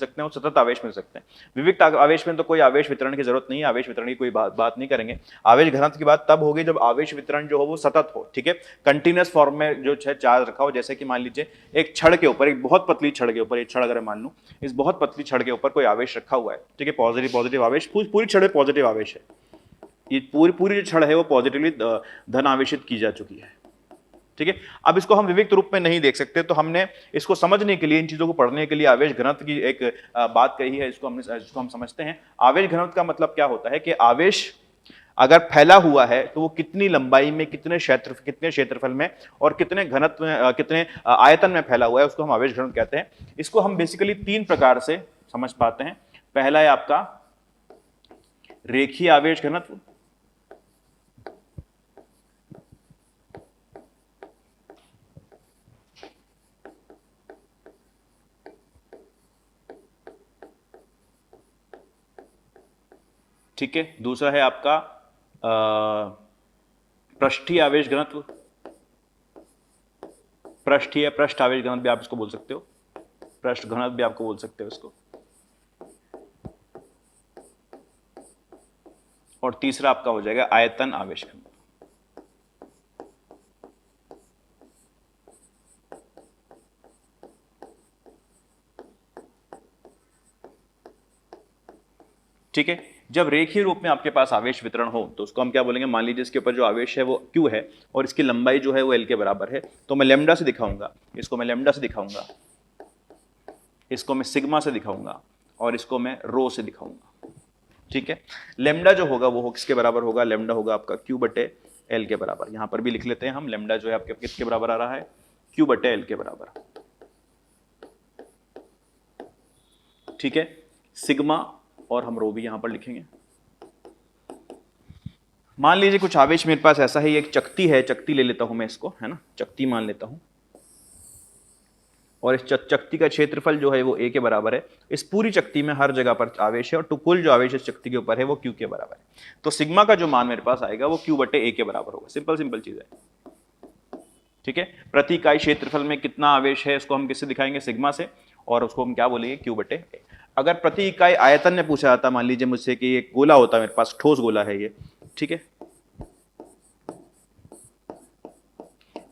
हैं और सतत आवेश मिल सकते हैं। विविक्त आवेश में तो कोई आवेश वितरण की जरूरत नहीं है, आवेश वितरण की कोई बात नहीं करेंगे। आवेश घनत्व की बात तब होगी जब आवेश वितरण जो हो वो सतत हो। ठीक है, कंटिन्यूअस फॉर्म में जो चार्ज रखा हो, जैसे कि मान लीजिए एक छड़ के ऊपर, एक बहुत पतली छड़ के ऊपर, एक छड़ अगर मान लूं, इस बहुत पतली छड़ के ऊपर कोई आवेश रखा हुआ है। ठीक है, पॉजिटिव आवेश, पूरी छड़ पॉजिटिव आवेश है, ये पूरी जो छड़ है वो पॉजिटिवली धन आवेशित की जा चुकी है। ठीक है, अब इसको हम विविक्त रूप में नहीं देख सकते, तो हमने इसको समझने के लिए, इन चीजों को पढ़ने के लिए आवेश घनत्व की एक बात कही है। इसको हम समझते हैं। आवेश घनत्व का मतलब क्या होता है कि आवेश अगर फैला हुआ है तो वो कितनी लंबाई में, कितने क्षेत्रफल में और कितने घनत्व में, कितने आयतन में फैला हुआ है, उसको हम आवेश घनत्व कहते हैं। इसको हम बेसिकली 3 प्रकार से समझ पाते हैं। पहला है आपका रेखीय आवेश घनत्व, ठीक है, दूसरा है आपका पृष्ठीय आवेश घनत्व, पृष्ठ आवेश घनत्व भी आप इसको बोल सकते हो, पृष्ठ घनत्व भी आपको बोल सकते हो इसको। और तीसरा आपका हो जाएगा आयतन आवेश घनत्व। ठीक है, जब रेखीय रूप में आपके पास आवेश वितरण हो तो उसको हम क्या बोलेंगे? मान लीजिए इसके ऊपर जो आवेश है वो Q है और इसकी लंबाई जो है वो L के बराबर है, तो मैं लैम्डा से दिखाऊंगा, इसको मैं लैम्डा से दिखाऊंगा, इसको मैं सिग्मा से दिखाऊंगा और इसको मैं रो से दिखाऊंगा। ठीक है, लैम्डा जो होगा वो किसके बराबर होगा? लैम्डा होगा आपका Q/L के बराबर। यहां पर भी लिख लेते हैं हम, लैम्डा जो है आपके किसके बराबर आ रहा है? Q/L के बराबर। ठीक है, सिग्मा और हम रो भी यहां पर लिखेंगे। मान लीजिए कुछ आवेश मेरे पास ऐसा है, एक चकती है, चकती ले लेता हूं मैं इसको, है ना, चकती मान लेता हूं। और इस चकती का क्षेत्रफल जो है वो a के बराबर है। इस पूरी चकती में हर जगह पर आवेश है और तो कुल जो आवेश इस चकती के ऊपर है वो q के बराबर है। तो सिग्मा का जो मान मेरे पास आएगा वो q बटे a के बराबर होगा। सिंपल सिंपल चीज है, ठीक है। प्रति इकाई क्षेत्रफल में कितना आवेश है इसको हम किससे दिखाएंगे, सिग्मा से, और उसको हम क्या बोलेंगे, q बटे a। अगर प्रति इकाई आयतन में पूछा जाता, मान लीजिए मुझसे कि एक गोला होता है मेरे पास, ठोस गोला है ये, ठीक है,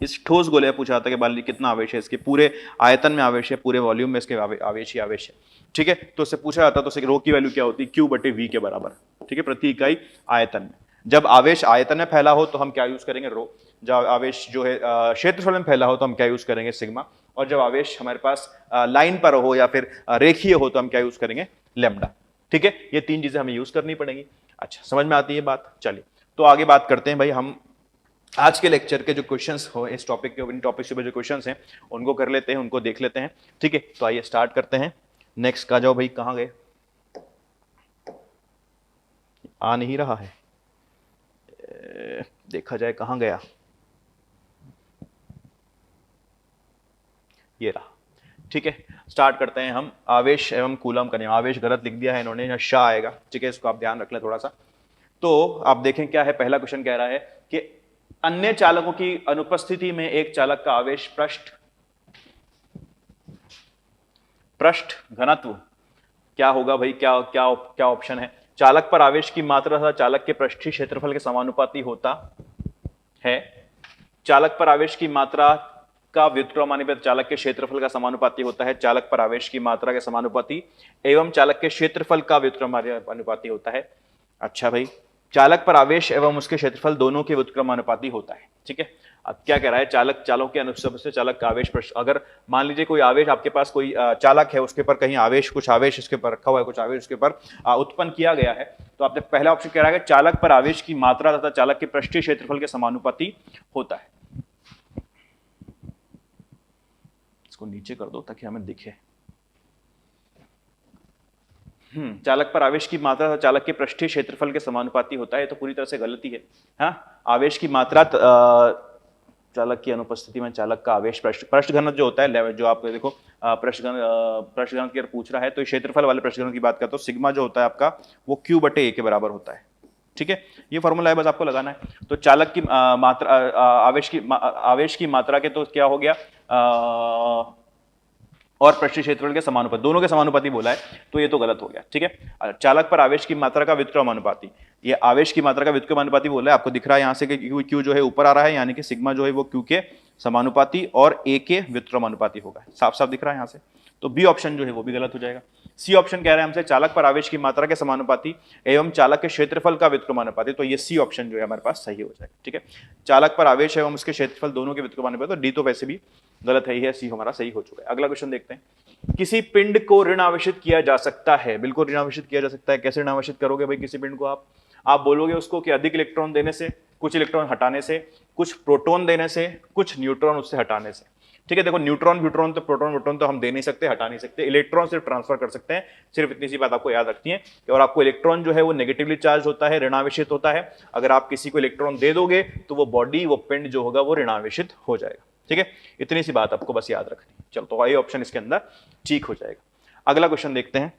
इस ठोस गोले में पूछा जाता है कि मान लीजिए कितना आवेश है, इसके पूरे आयतन में आवेश है, पूरे वॉल्यूम में इसके आवेश ही आवेश है, ठीक है। तो इससे पूछा जाता तो रो की वैल्यू क्या होती है, q बटे v के बराबर, ठीक है, प्रति इकाई आयतन में। जब आवेश आयतन में फैला हो तो हम क्या यूज करेंगे, रो। जब आवेश जो है क्षेत्रफल में फैला हो तो हम क्या यूज करेंगे, सिग्मा। और जब आवेश हमारे पास लाइन पर हो या फिर रेखीय हो तो हम क्या यूज करेंगे, लैम्डा, ठीक है। ये तीन चीजें हमें यूज करनी पड़ेंगी। अच्छा, समझ में आती है बात। चलिए तो आगे बात करते हैं भाई, हम आज के लेक्चर के जो क्वेश्चंस हो इस टॉपिक के, इन टॉपिक से जो क्वेश्चंस हैं उनको कर लेते हैं, उनको देख लेते हैं, ठीक है। तो आइए स्टार्ट करते हैं। नेक्स्ट का जाओ भाई, कहां गए, आ नहीं रहा है, देखा जाए कहां गया, ये रहा, ठीक है। स्टार्ट करते हैं हम। आवेश एवं कूलम का नियम, आवेश गलत लिख दिया है इन्होंने, यहाँ शाह आएगा, ठीक है, इसको आप ध्यान रख लें थोड़ा सा। तो आप देखें क्या है, पहला क्वेश्चन कह रहा है कि अन्य चालकों की अनुपस्थिति में एक चालक का आवेश पृष्ठ घनत्व क्या होगा भाई, क्या क्या क्या ऑप्शन है, चालक पर आवेश की मात्रा तथा चालक के पृष्ठीय क्षेत्रफल के समानुपाती होता है, चालक पर आवेश की मात्रा का व्युत्क्रमानुपाती चालक के क्षेत्रफल का समानुपाती होता है, चालक पर आवेश की मात्रा के समानुपाती एवं चालक के क्षेत्रफल का व्युत्क्रमानुपाती होता है। अच्छा भाई, चालक पर आवेश एवं उसके क्षेत्रफल दोनों के व्युत्क्रमानुपाती होता है, ठीक है। अब क्या कह रहा है, चालक के अनुसार से चालक का आवेश, अगर मान लीजिए कोई आवेश आपके पास, कोई चालक है, उसके पर कहीं आवेश, कुछ आवेश उसके पर रखा हुआ है, कुछ आवेश उसके पर उत्पन्न किया गया है, तो आपने पहला ऑप्शन कह रहा है कि चालक पर आवेश की मात्रा तथा चालक के पृष्ठीय क्षेत्रफल के समानुपाती होता है। इसको नीचे कर दो ताकि हमें दिखे। चालक पर आवेश की मात्रा चालक के पृष्ठीय क्षेत्रफल के समानुपाती होता है, तो पूरी तरह से गलती है। हाँ, आवेश की मात्रा चालक की अनुपस्थिति में चालक का आवेश पृष्ठ घनत्व जो होता है, जो आप देखो पृष्ठ घनत्व की पूछ रहा है, तो क्षेत्रफल वाले पृष्ठ घनत्व की बात करते हो, सिग्मा जो होता है आपका वो q बटे a के बराबर होता है, ठीक है। ये फॉर्मूला है, बस आपको लगाना है। तो चालक की मात्रा आवेश की मात्रा के तो क्या हो गया, और पृष्ठीय क्षेत्रफल के समानुपाती, दोनों के समानुपाती बोला है, तो ये तो गलत हो गया, ठीक है। चालक पर आवेश की मात्रा का व्युत्क्रमानुपाती, ये आवेश की मात्रा का व्युत्क्रमानुपाती बोला है, आपको दिख रहा है यहाँ से कि क्यू जो है ऊपर आ रहा है, यानी कि सिग्मा जो है वो क्यू के समानुपाती और ए के व्युत्क्रमानुपाती होगा, साफ साफ दिख रहा है यहाँ से। तो बी ऑप्शन जो है वो भी गलत हो जाएगा। सी ऑप्शन कह रहे हैं हमसे चालक पर आवेश की मात्रा के समानुपाती एवं चालक के क्षेत्रफल का व्युत्क्रमानुपाती, तो ये सी ऑप्शन जो है हमारे पास सही हो जाएगा, ठीक है। चालक पर आवेश एवं उसके क्षेत्रफल दोनों के व्युत्क्रमानुपाती, तो डी तो वैसे भी गलत है ही है, सी हमारा सही हो चुका है। अगला क्वेश्चन देखते हैं। किसी पिंड को ऋण आवेशित किया जा सकता है, बिल्कुल ऋण आवेशित किया जा सकता है। कैसे ऋण आवेशित करोगे भाई किसी पिंड को, आप बोलोगे उसको कि अधिक इलेक्ट्रॉन देने से, कुछ इलेक्ट्रॉन हटाने से, कुछ प्रोटॉन देने से, कुछ न्यूट्रॉन उससे हटाने से, ठीक है। देखो न्यूट्रॉन व्यूट्रॉन तो प्रोटॉन तो हम दे नहीं सकते, हटा नहीं सकते, इलेक्ट्रॉन सिर्फ ट्रांसफर कर सकते हैं। सिर्फ इतनी सी बात आपको याद रखनी है। और आपको इलेक्ट्रॉन जो है वो नेगेटिवली चार्ज होता है, ऋणावेशित होता है। अगर आप किसी को इलेक्ट्रॉन दे दोगे तो वो बॉडी, वो पिंड जो होगा वो ऋणावेशित हो जाएगा, ठीक है। इतनी सी बात आपको बस याद रखनी है। चलो, तो ये ऑप्शन इसके अंदर ठीक हो जाएगा। अगला क्वेश्चन देखते हैं।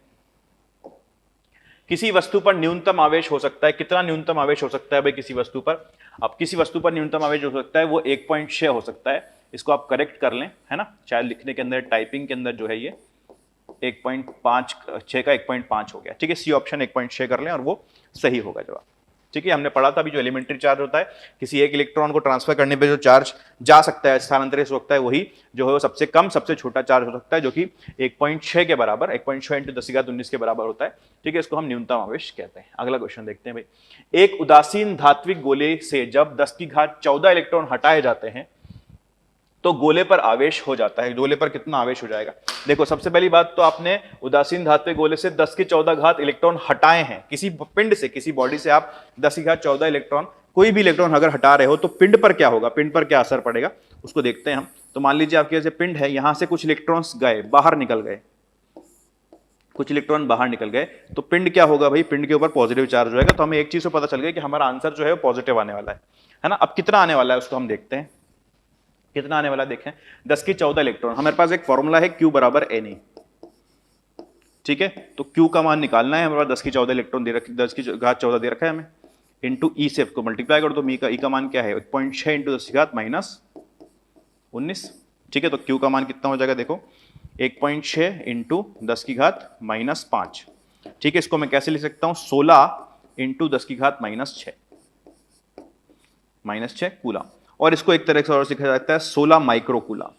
किसी वस्तु पर न्यूनतम आवेश हो सकता है, कितना न्यूनतम आवेश हो सकता है भाई किसी वस्तु पर। अब किसी वस्तु पर न्यूनतम आवेश हो सकता है वो 1.6 हो सकता है। इसको आप करेक्ट कर लें, है ना, शायद लिखने के अंदर, टाइपिंग के अंदर जो है ये 1.5 का 1.5 हो गया, ठीक है। सी ऑप्शन 1.6 कर लें और वो सही होगा जवाब, ठीक है। हमने पढ़ा था अभी, जो एलिमेंट्री चार्ज होता है, किसी एक इलेक्ट्रॉन को ट्रांसफर करने पे जो चार्ज जा सकता है, स्थानांतरित हो सकता है, वही जो है वो सबसे कम, सबसे छोटा चार्ज हो सकता है, जो कि 1.6 के बराबर, 1.6 × 10⁻19 के बराबर होता है, ठीक है। इसको हम न्यूनतम आवेश कहते हैं। अगला क्वेश्चन देखते हैं भाई। एक उदासीन धात्विक गोले से जब 10⁻14 इलेक्ट्रॉन हटाए जाते हैं तो गोले पर आवेश हो जाता है। गोले पर कितना आवेश हो जाएगा। देखो, सबसे पहली बात तो आपने उदासीन धात्विक गोले से 10⁻14 इलेक्ट्रॉन हटाए हैं। किसी पिंड से, किसी बॉडी से आप 10⁻14 इलेक्ट्रॉन, कोई भी इलेक्ट्रॉन अगर हटा रहे हो तो पिंड पर क्या होगा, पिंड पर क्या असर पड़ेगा, उसको देखते हैं हम। तो मान लीजिए आपके जैसे पिंड है, यहां से कुछ इलेक्ट्रॉन्स गए, बाहर निकल गए, कुछ इलेक्ट्रॉन बाहर निकल गए, तो पिंड क्या होगा भाई, पिंड के ऊपर पॉजिटिव चार्ज होगा। तो हमें एक चीज तो पता चल गया कि हमारा आंसर जो है वो पॉजिटिव आने वाला है ना। अब कितना आने वाला है उसको हम देखते हैं। कितना आने वाला देखें, 10 की 14 इलेक्ट्रॉन। हमारे पास एक फॉर्मूला है Q बराबर Na, ठीक है। तो Q का मान निकालना है, हमारे पास 10 की 14 इलेक्ट्रॉन दे रखी, 10 की घात 14 दे रखा है हमें, इंटू ई से को मल्टीप्लाई कर दो। ई का मान क्या है, 1.6 इंटू 10 की घात माइनस 19, ठीक है। तो Q का मान कितना हो जाएगा, देखो 1.6 इंटू 10 की घात माइनस 5, ठीक है। इसको मैं कैसे लिख सकता हूं, 16 इंटू 10 की घात माइनस 6 कूलम। और इसको एक तरह से और लिखा जाता है 16 माइक्रो कूलम,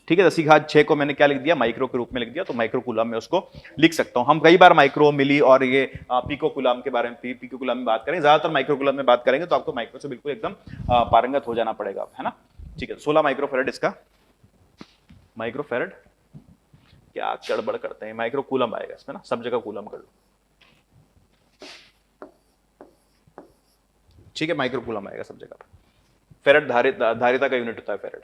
ठीक है। 10 की घात 6 को मैंने क्या लिख दिया, माइक्रो के रूप में लिख दिया, तो माइक्रो कूलम में उसको लिख सकता हूं। हम कई बार माइक्रो, मिली और ये पिको कूलम के बारे में, पिको कूलम में बात करें, ज्यादातर माइक्रो कूलम में बात करेंगे, तो आपको माइक्रो से बिल्कुल एकदम पारंगत हो जाना पड़ेगा, है ना, ठीक है। 16 माइक्रो फेरेड इसका, माइक्रो फेरेड क्या गड़बड़ करते हैं, माइक्रो कूलम आएगा इसमें ना, सब जगह कूलम कर लो, ठीक है। माइक्रो कूलम आएगा सब जगह। फेरेड धारिता का यूनिट होता है फेरेड।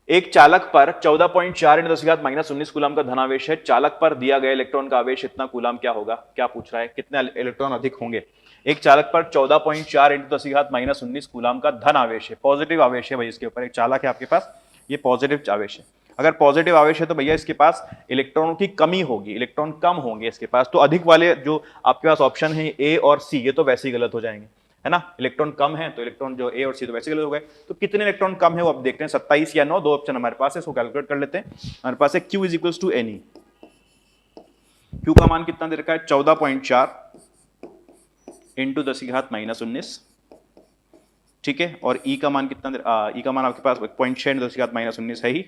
एक चालक पर 14.4 × 10 माइनस 19 कूलम का धनावेश है। चालक पर दिया गया इलेक्ट्रॉन का आवेश इतना कूलम क्या होगा, क्या पूछ रहा है, कितने इलेक्ट्रॉन अधिक होंगे। एक चालक पर 14.4 × 10 माइनस 19 कूलम का धन आवेश है, पॉजिटिव आवेश है भाई इसके ऊपर, एक चालक है आपके पास, ये पॉजिटिव आवेश है। अगर पॉजिटिव आवेश है तो भैया इसके पास इलेक्ट्रॉनों की कमी होगी, इलेक्ट्रॉन कम होंगे इसके पास। तो अधिक वाले जो आपके पास ऑप्शन है ए और सी, ये तो वैसे ही गलत हो जाएंगे, है ना। इलेक्ट्रॉन कम है तो इलेक्ट्रॉन जो ए और सी तो वैसे गलत हो गए। तो कितने इलेक्ट्रॉन कम है वो अब देखते हैं, 27 या 9, दो ऑप्शन हमारे पास है, इसको कैलकुलेट कर लेते हैं। हमारे पास है Q is to Ne, Q का मान कितना दे रखा है, 14.4 इंटू 10 की घात माइनस 19, ठीक है। और E का मान कितना, E का मान आपके पास 1.6 इंटू 10 की घात माइनस 19 है ही,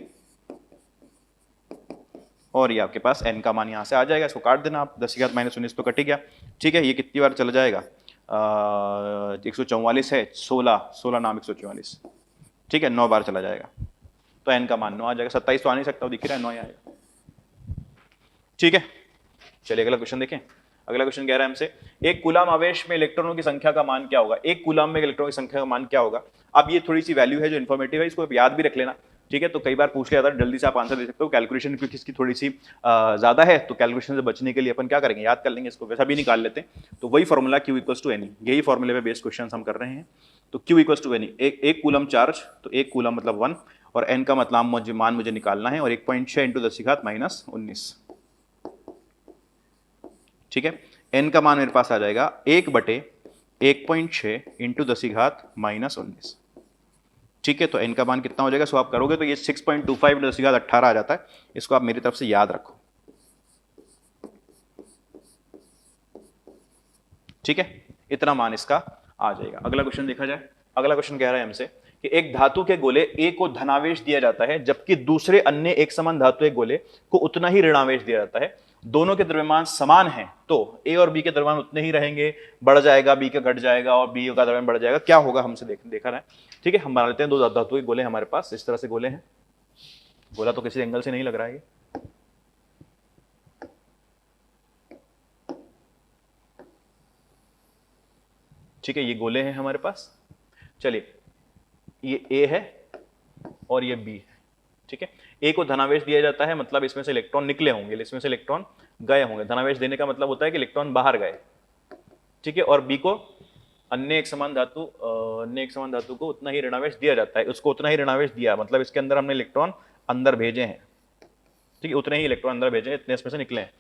और ये आपके पास N का मान यहां से आ जाएगा, इसको काट देना आप, 10 की घात माइनस 19 तो कट ही गया, ठीक है। ये कितनी बार चला जाएगा, 144 है, 16 नाम 144, ठीक है, 9 बार चला जाएगा, तो N का मान 9 आ जाएगा। 27 तो आ नहीं सकता, दिख रहा है 9 आएगा, ठीक है। चलिए अगला क्वेश्चन देखें। अगला क्वेश्चन कह रहा है हमसे, एक कूलम आवेश में इलेक्ट्रॉनों की संख्या का मान क्या होगा। एक कूलम में इलेक्ट्रॉनों की संख्या का मान क्या होगा। अब ये थोड़ी सी वैल्यू है जो इन्फॉर्मेटिव है, इसको आप याद भी रख लेना, ठीक है। तो कई बार पूछ लिया जाता है, जल्दी से आप आंसर दे सकते हो। कैलकुलेशन क्योंकि इसकी थोड़ी सी ज्यादा है, तो कैलकुलेशन से बचने के लिए अपन क्या करेंगे, याद कर लेंगे इसको, वैसा भी निकाल लेते हैं। तो वही formula Q equals to Ne, यही फॉर्मूले पे बेस्ड क्वेश्चन हम कर रहे हैं। तो Q इक्वल्स टू Ne, एक कूलम चार्ज, तो एक कूलम मतलब 1, और N का मतलब मान मुझे निकालना है, और 1.6 इंटू 10 की घात माइनस 19, ठीक है। N का मान मेरे पास आ जाएगा 1/1.6 इंटू 10 की घात माइनस 19, ठीक है। तो N का मान कितना हो जाएगा, सो आप करोगे तो ये 6.25 इंटू 10 की घात 18 आ जाता है। इसको आप मेरी तरफ से याद रखो, ठीक है, इतना मान इसका आ जाएगा। अगला क्वेश्चन देखा जाए। अगला क्वेश्चन कह रहा है हमसे कि एक धातु के गोले A को धनावेश दिया जाता है, जबकि दूसरे अन्य एक समान धातु के गोले को उतना ही ऋणावेश दिया जाता है। दोनों के द्रव्यमान समान हैं, तो A और B के द्रव्यमान उतने ही रहेंगे, बढ़ जाएगा, B का घट जाएगा, और B का द्रव्यमान बढ़ जाएगा, क्या होगा हमसे देखा रहा है, ठीक है। हम बना लेते हैं, दो धातु के गोले हमारे पास इस तरह से गोले हैं, गोला तो किसी एंगल से नहीं लग रहा है, ठीक है, ये गोले हैं हमारे पास। चलिए ये A है और ये B है, ठीक है। A को धनावेश दिया जाता है, मतलब इसमें से इलेक्ट्रॉन निकले होंगे, इसमें से इलेक्ट्रॉन गए होंगे। धनावेश देने का मतलब होता है कि इलेक्ट्रॉन बाहर गए, ठीक है। और B को अन्य एक समान धातु को उतना ही ऋणावेश दिया जाता है, उसको उतना ही ऋणावेश दिया, मतलब इसके अंदर हमने इलेक्ट्रॉन अंदर भेजे हैं, ठीक है, उतने ही इलेक्ट्रॉन अंदर भेजे हैं, इतने इसमें से निकले हैं।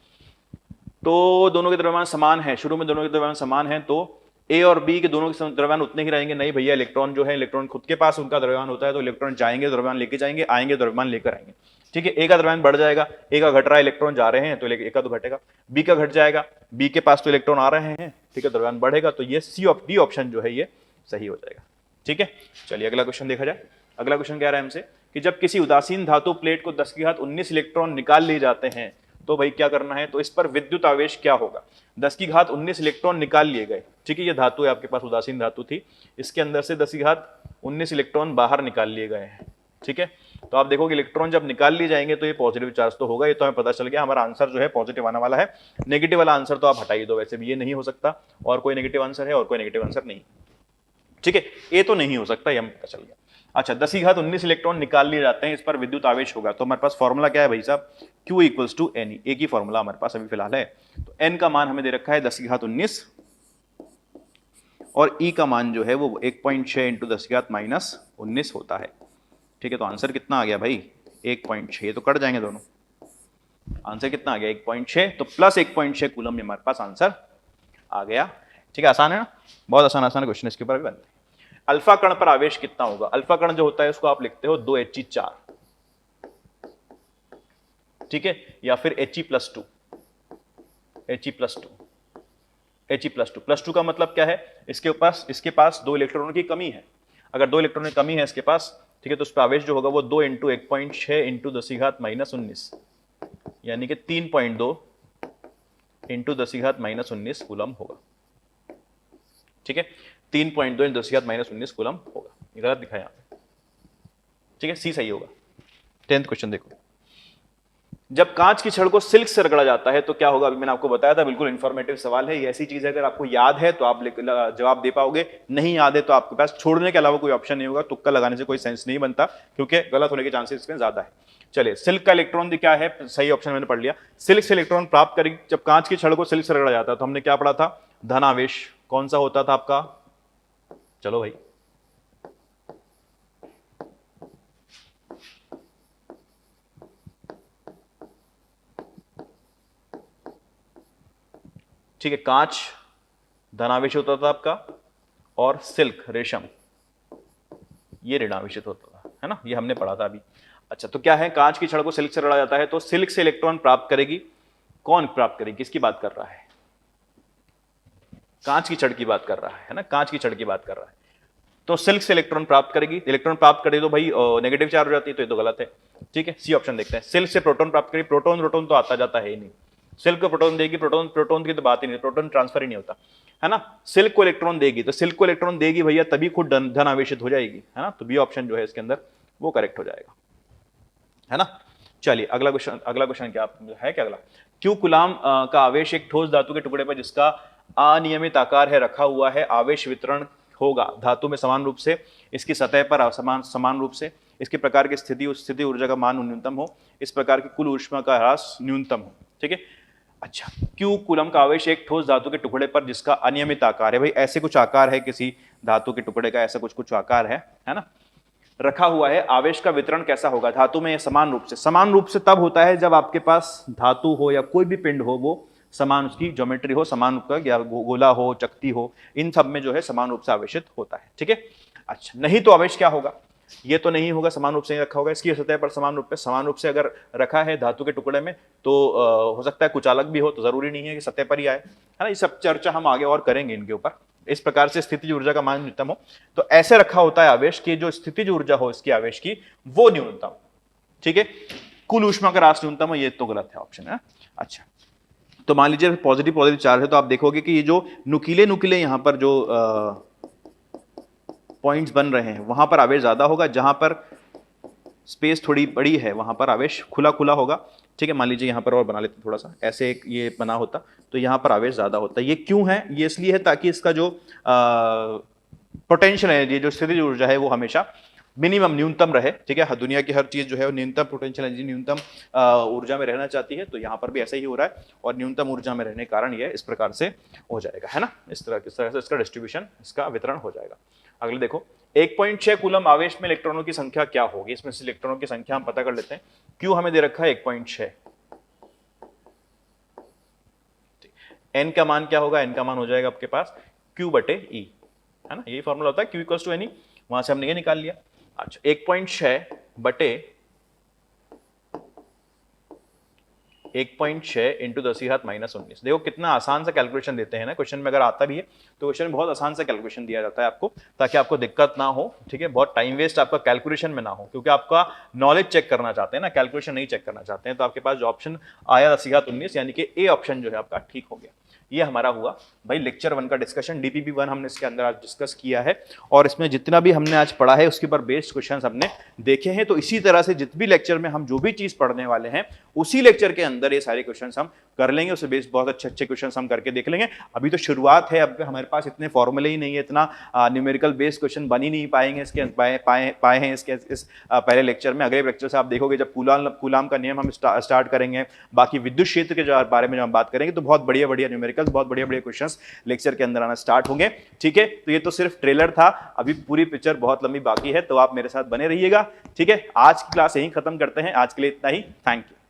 तो दोनों के द्रव्यमान समान है, शुरू में दोनों के द्रव्यमान समान है, तो A और B के दोनों के द्रव्यमान उतने ही रहेंगे। नहीं भैया, इलेक्ट्रॉन जो है, इलेक्ट्रॉन खुद के पास उनका द्रव्यमान होता है, तो इलेक्ट्रॉन जाएंगे द्रव्यमान लेके जाएंगे, आएंगे द्रव्यमान लेकर आएंगे, ठीक है। A का द्रव्यमान बढ़ जाएगा, A का घट रहा है, इलेक्ट्रॉन जा रहे हैं, तो A का तो घटेगा। B का घट जाएगा, B के पास तो इलेक्ट्रॉन आ रहे हैं, ठीक है, द्रव्यमान बढ़ेगा, तो ये D ऑप्शन जो है ये सही हो जाएगा, ठीक है। चलिए अगला क्वेश्चन देखा जाए। अगला क्वेश्चन कह रहा है हमसे कि जब किसी उदासीन धातु प्लेट को 10 की घात 19 इलेक्ट्रॉन निकाल लिए जाते हैं, तो भाई क्या करना है, तो इस पर विद्युत आवेश क्या होगा। 10 की घात 19 इलेक्ट्रॉन निकाल लिए गए, ठीक है, ये धातु है आपके पास, उदासीन धातु थी, इसके अंदर से 10 की घात 19 इलेक्ट्रॉन बाहर निकाल लिए गए हैं, ठीक है। तो आप देखोगे इलेक्ट्रॉन जब निकाल लिए जाएंगे तो ये पॉजिटिव चार्ज तो होगा, ये तो हमें पता चल गया, हमारा आंसर जो है पॉजिटिव आने वाला है। नेगेटिव वाला आंसर तो आप हटाइए दो, वैसे भी ये नहीं हो सकता, और कोई नेगेटिव आंसर है और कोई नेगेटिव आंसर नहीं, ठीक है, ये तो नहीं हो सकता, ये हमें पता चल गया। अच्छा, 10 की घात 19 इलेक्ट्रॉन निकाल लिए जाते हैं, इस पर विद्युत आवेश होगा, तो हमारे पास फॉर्मूला क्या है भाई साहब, Q इक्वल्स टू Ne, एक ही फॉर्मूला हमारे पास अभी फिलहाल है। तो N का मान हमें दे रखा है 10 की घात 19, और E का मान जो है वो 1.6 इंटू 10 की घात माइनस 19 होता है, ठीक है, तो आंसर कितना आ गया भाई 1.6, तो कट जाएंगे दोनों। आंसर कितना आ गया 1.6, तो प्लस 1.6 कूलम में हमारे पास आंसर आ गया। ठीक है, आसान है ना, बहुत आसान आसान क्वेश्चन इसके ऊपर भी बनते हैं। अल्फा कण पर आवेश कितना होगा? अल्फा कण जो होता है उसको आप लिखते हो 2He4, ठीक है, या फिर He+2, He+2, He+2 का मतलब क्या है? इसके पास 2 इलेक्ट्रॉनों की कमी है। अगर 2 इलेक्ट्रॉनों की कमी है इसके पास, ठीक है, तो उस पर आवेश जो होगा वो 2 × 1.6 × 10⁻19 यानी कि 3.2 × 10⁻19 कूलम होगा। ठीक है, 3.2 × 10⁻19 कूलम होगा। ये गलत दिखा यहाँ पे, ठीक है, सी सही होगा। 10th क्वेश्चन देखो, जब कांच की छड़ को सिल्क से रगड़ा जाता है तो क्या होगा? अभी मैंने आपको बताया था, बिल्कुल इंफॉर्मेटिव सवाल है। ये ऐसी चीज है अगर आपको याद है तो आप जवाब दे पाओगे, नहीं याद है तो आपके पास छोड़ने के अलावा कोई ऑप्शन नहीं होगा। तुक्का लगाने से कोई सेंस नहीं बनता क्योंकि गलत होने के चांसेस इसमें ज्यादा है। चलिए, सिल्क का इलेक्ट्रॉन क्या है? सही ऑप्शन मैंने पढ़ लिया, सिल्क से इलेक्ट्रॉन प्राप्त करेगी। जब कांच की छड़ को सिल्क से रगड़ा जाता है तो हमने क्या पढ़ा था? धन आवेश कौन सा होता था आपका? चलो भाई, ठीक है, कांच धनावेश होता था आपका और सिल्क रेशम ये ऋणावेशित होता था, है ना, ये हमने पढ़ा था अभी। अच्छा, तो क्या है? कांच की छड़ को सिल्क से रगड़ा जाता है तो सिल्क से इलेक्ट्रॉन प्राप्त करेगी। कौन प्राप्त करेगी? किसकी बात कर रहा है? कांच की छड़ की बात कर रहा है ना, कांच की छड़ की बात कर रहा है। तो सिल्क से इलेक्ट्रॉन प्राप्त करेगी। इलेक्ट्रॉन प्राप्त करे तो भाई नेगेटिव चार्ज हो जाती है, तो ये तो गलत है। ठीक है, सी ऑप्शन देखते हैं। सिल्क से प्रोटॉन प्राप्त करेगी। प्रोटॉन तो आता जाता है ही नहीं। सिल्क को प्रोटॉन देगी, प्रोटॉन की तो बात ही नहीं, प्रोटॉन ट्रांसफर ही नहीं होता, है ना। सिल्क को इलेक्ट्रॉन देगी, तो सिल्क को इलेक्ट्रॉन देगी भैया तभी खुद धन आवेशित हो जाएगी, है ना। तो बी ऑप्शन जो है इसके अंदर वो करेक्ट हो जाएगा, है ना। चलिए अगला क्वेश्चन क्या है? क्या अगला? क्यू कूलाम का आवेश एक ठोस धातु के टुकड़े पर जिसका अनियमित आकार है रखा हुआ है, आवेश वितरण होगा धातु में समान रूप से, इसकी सतह पर समान रूप से, इसके प्रकार की स्थिति ऊर्जा का मान न्यूनतम हो, इस प्रकार की कुल ऊष्मा का ह्रास न्यूनतम हो। ठीक है, अच्छा, क्यू कूलम का आवेश एक ठोस धातु के टुकड़े पर जिसका अनियमित आकार है, भाई ऐसे कुछ आकार है किसी धातु के टुकड़े का, ऐसा कुछ आकार है ना, रखा हुआ है। आवेश का वितरण कैसा होगा धातु में? समान रूप से तब होता है जब आपके पास धातु हो या कोई भी पिंड हो, वो समान उसकी ज्योमेट्री हो, समान रूप का, या गोला हो, चकती हो, इन सब में जो है समान रूप से आवेशित होता है। ठीक है, अच्छा, नहीं तो आवेश क्या होगा? ये तो नहीं होगा, समान रूप से रखा होगा। इसकी सतह पर समान रूप से अगर रखा है धातु के टुकड़े में तो हो सकता है कुछ अलग भी हो, तो जरूरी नहीं है कि सतह पर ही आए, है ना। ये सब चर्चा हम आगे और करेंगे इनके ऊपर। इस प्रकार से स्थितिज ऊर्जा का मान न्यूनतम हो, तो ऐसे रखा होता है आवेश की जो स्थितिज ऊर्जा हो इसकी आवेश की वो न्यूनतम। ठीक है, कुल ऊष्मा का ह्रास न्यूनतम हो, ये तो गलत है ऑप्शन, है। अच्छा, तो मान लीजिए पॉजिटिव चार्ज है, तो आप देखोगे कि ये जो नुकीले यहां पर जो पॉइंट्स बन रहे हैं वहां पर आवेश ज्यादा होगा, जहां पर स्पेस थोड़ी बड़ी है वहां पर आवेश खुला होगा। ठीक है, मान लीजिए यहां पर और बना लेते थोड़ा सा, ऐसे एक ये बना होता तो यहां पर आवेश ज्यादा होता। ये क्यों है? ये इसलिए है ताकि इसका जो पोटेंशियल है, ये जो स्थितिज ऊर्जा है वो हमेशा मिनिमम न्यूनतम रहे। ठीक है, दुनिया की हर चीज जो है वो न्यूनतम पोटेंशियल एनर्जी, न्यूनतम ऊर्जा में रहना चाहती है, तो यहाँ पर भी ऐसा ही हो रहा है, और न्यूनतम ऊर्जा में रहने के कारण ये इस प्रकार से हो जाएगा, है ना। इस तरह से इसका डिस्ट्रीब्यूशन, इसका वितरण हो जाएगा। अगले देखो, 1.6 कूलम आवेश में इलेक्ट्रॉनों की संख्या क्या होगी? इसमें से इलेक्ट्रॉनों की संख्या हम पता कर लेते हैं। क्यू हमें दे रखा है 1.6, एन का मान क्या होगा? एन का मान हो जाएगा आपके पास Q/E, है ना। यही फॉर्मूला होता है Q = N, वहां से हमने ये निकाल लिया। अच्छा, 1.6 × 10⁻19। देखो कितना आसान सा कैलकुलेशन देते हैं ना, क्वेश्चन में अगर आता भी है तो क्वेश्चन में बहुत आसान सा कैलकुलेशन दिया जाता है आपको, ताकि आपको दिक्कत ना हो। ठीक है, बहुत टाइम वेस्ट आपका कैलकुलेशन में ना हो, क्योंकि आपका नॉलेज चेक करना चाहते हैं ना, कैलकुलेशन नहीं चेक करना चाहते हैं। तो आपके पास जो ऑप्शन आया 10⁻19 यानी कि ए ऑप्शन जो है आपका ठीक हो गया। ये हमारा हुआ भाई लेक्चर 1 का डिस्कशन। DPP 1 हमने इसके अंदर आज डिस्कस किया है, और इसमें जितना भी हमने आज पढ़ा है उसके ऊपर बेस्ड क्वेश्चंस हमने देखे हैं। तो इसी तरह से जितने भी लेक्चर में हम जो भी चीज पढ़ने वाले हैं उसी लेक्चर के अंदर ये सारे क्वेश्चंस हम कर लेंगे, उससे बेस्ड बहुत अच्छे अच्छे क्वेश्चन हम करके देख लेंगे। अभी तो शुरुआत है, अब हमारे पास इतने फॉर्मूले ही नहीं है, इतना न्यूमेरिकल बेस्ड क्वेश्चन बन ही नहीं पाएंगे इसके पाए हैं इसके इस पहले लेक्चर में। अगले लेक्चर से आप देखोगे जब कूलाम का नियम हम स्टार्ट करेंगे, बाकी विद्युत क्षेत्र के जो बारे में जो हम बात करेंगे, तो बहुत बढ़िया बढ़िया न्यूमेरिकल्स, बहुत बढ़िया बढ़िया क्वेश्चंस लेक्चर के अंदर आना स्टार्ट होंगे। ठीक है, तो ये तो सिर्फ ट्रेलर था, अभी पूरी पिक्चर बहुत लंबी बाकी है, तो आप मेरे साथ बने रहिएगा। ठीक है, आज की क्लास यहीं खत्म करते हैं, आज के लिए इतना ही। Thank you.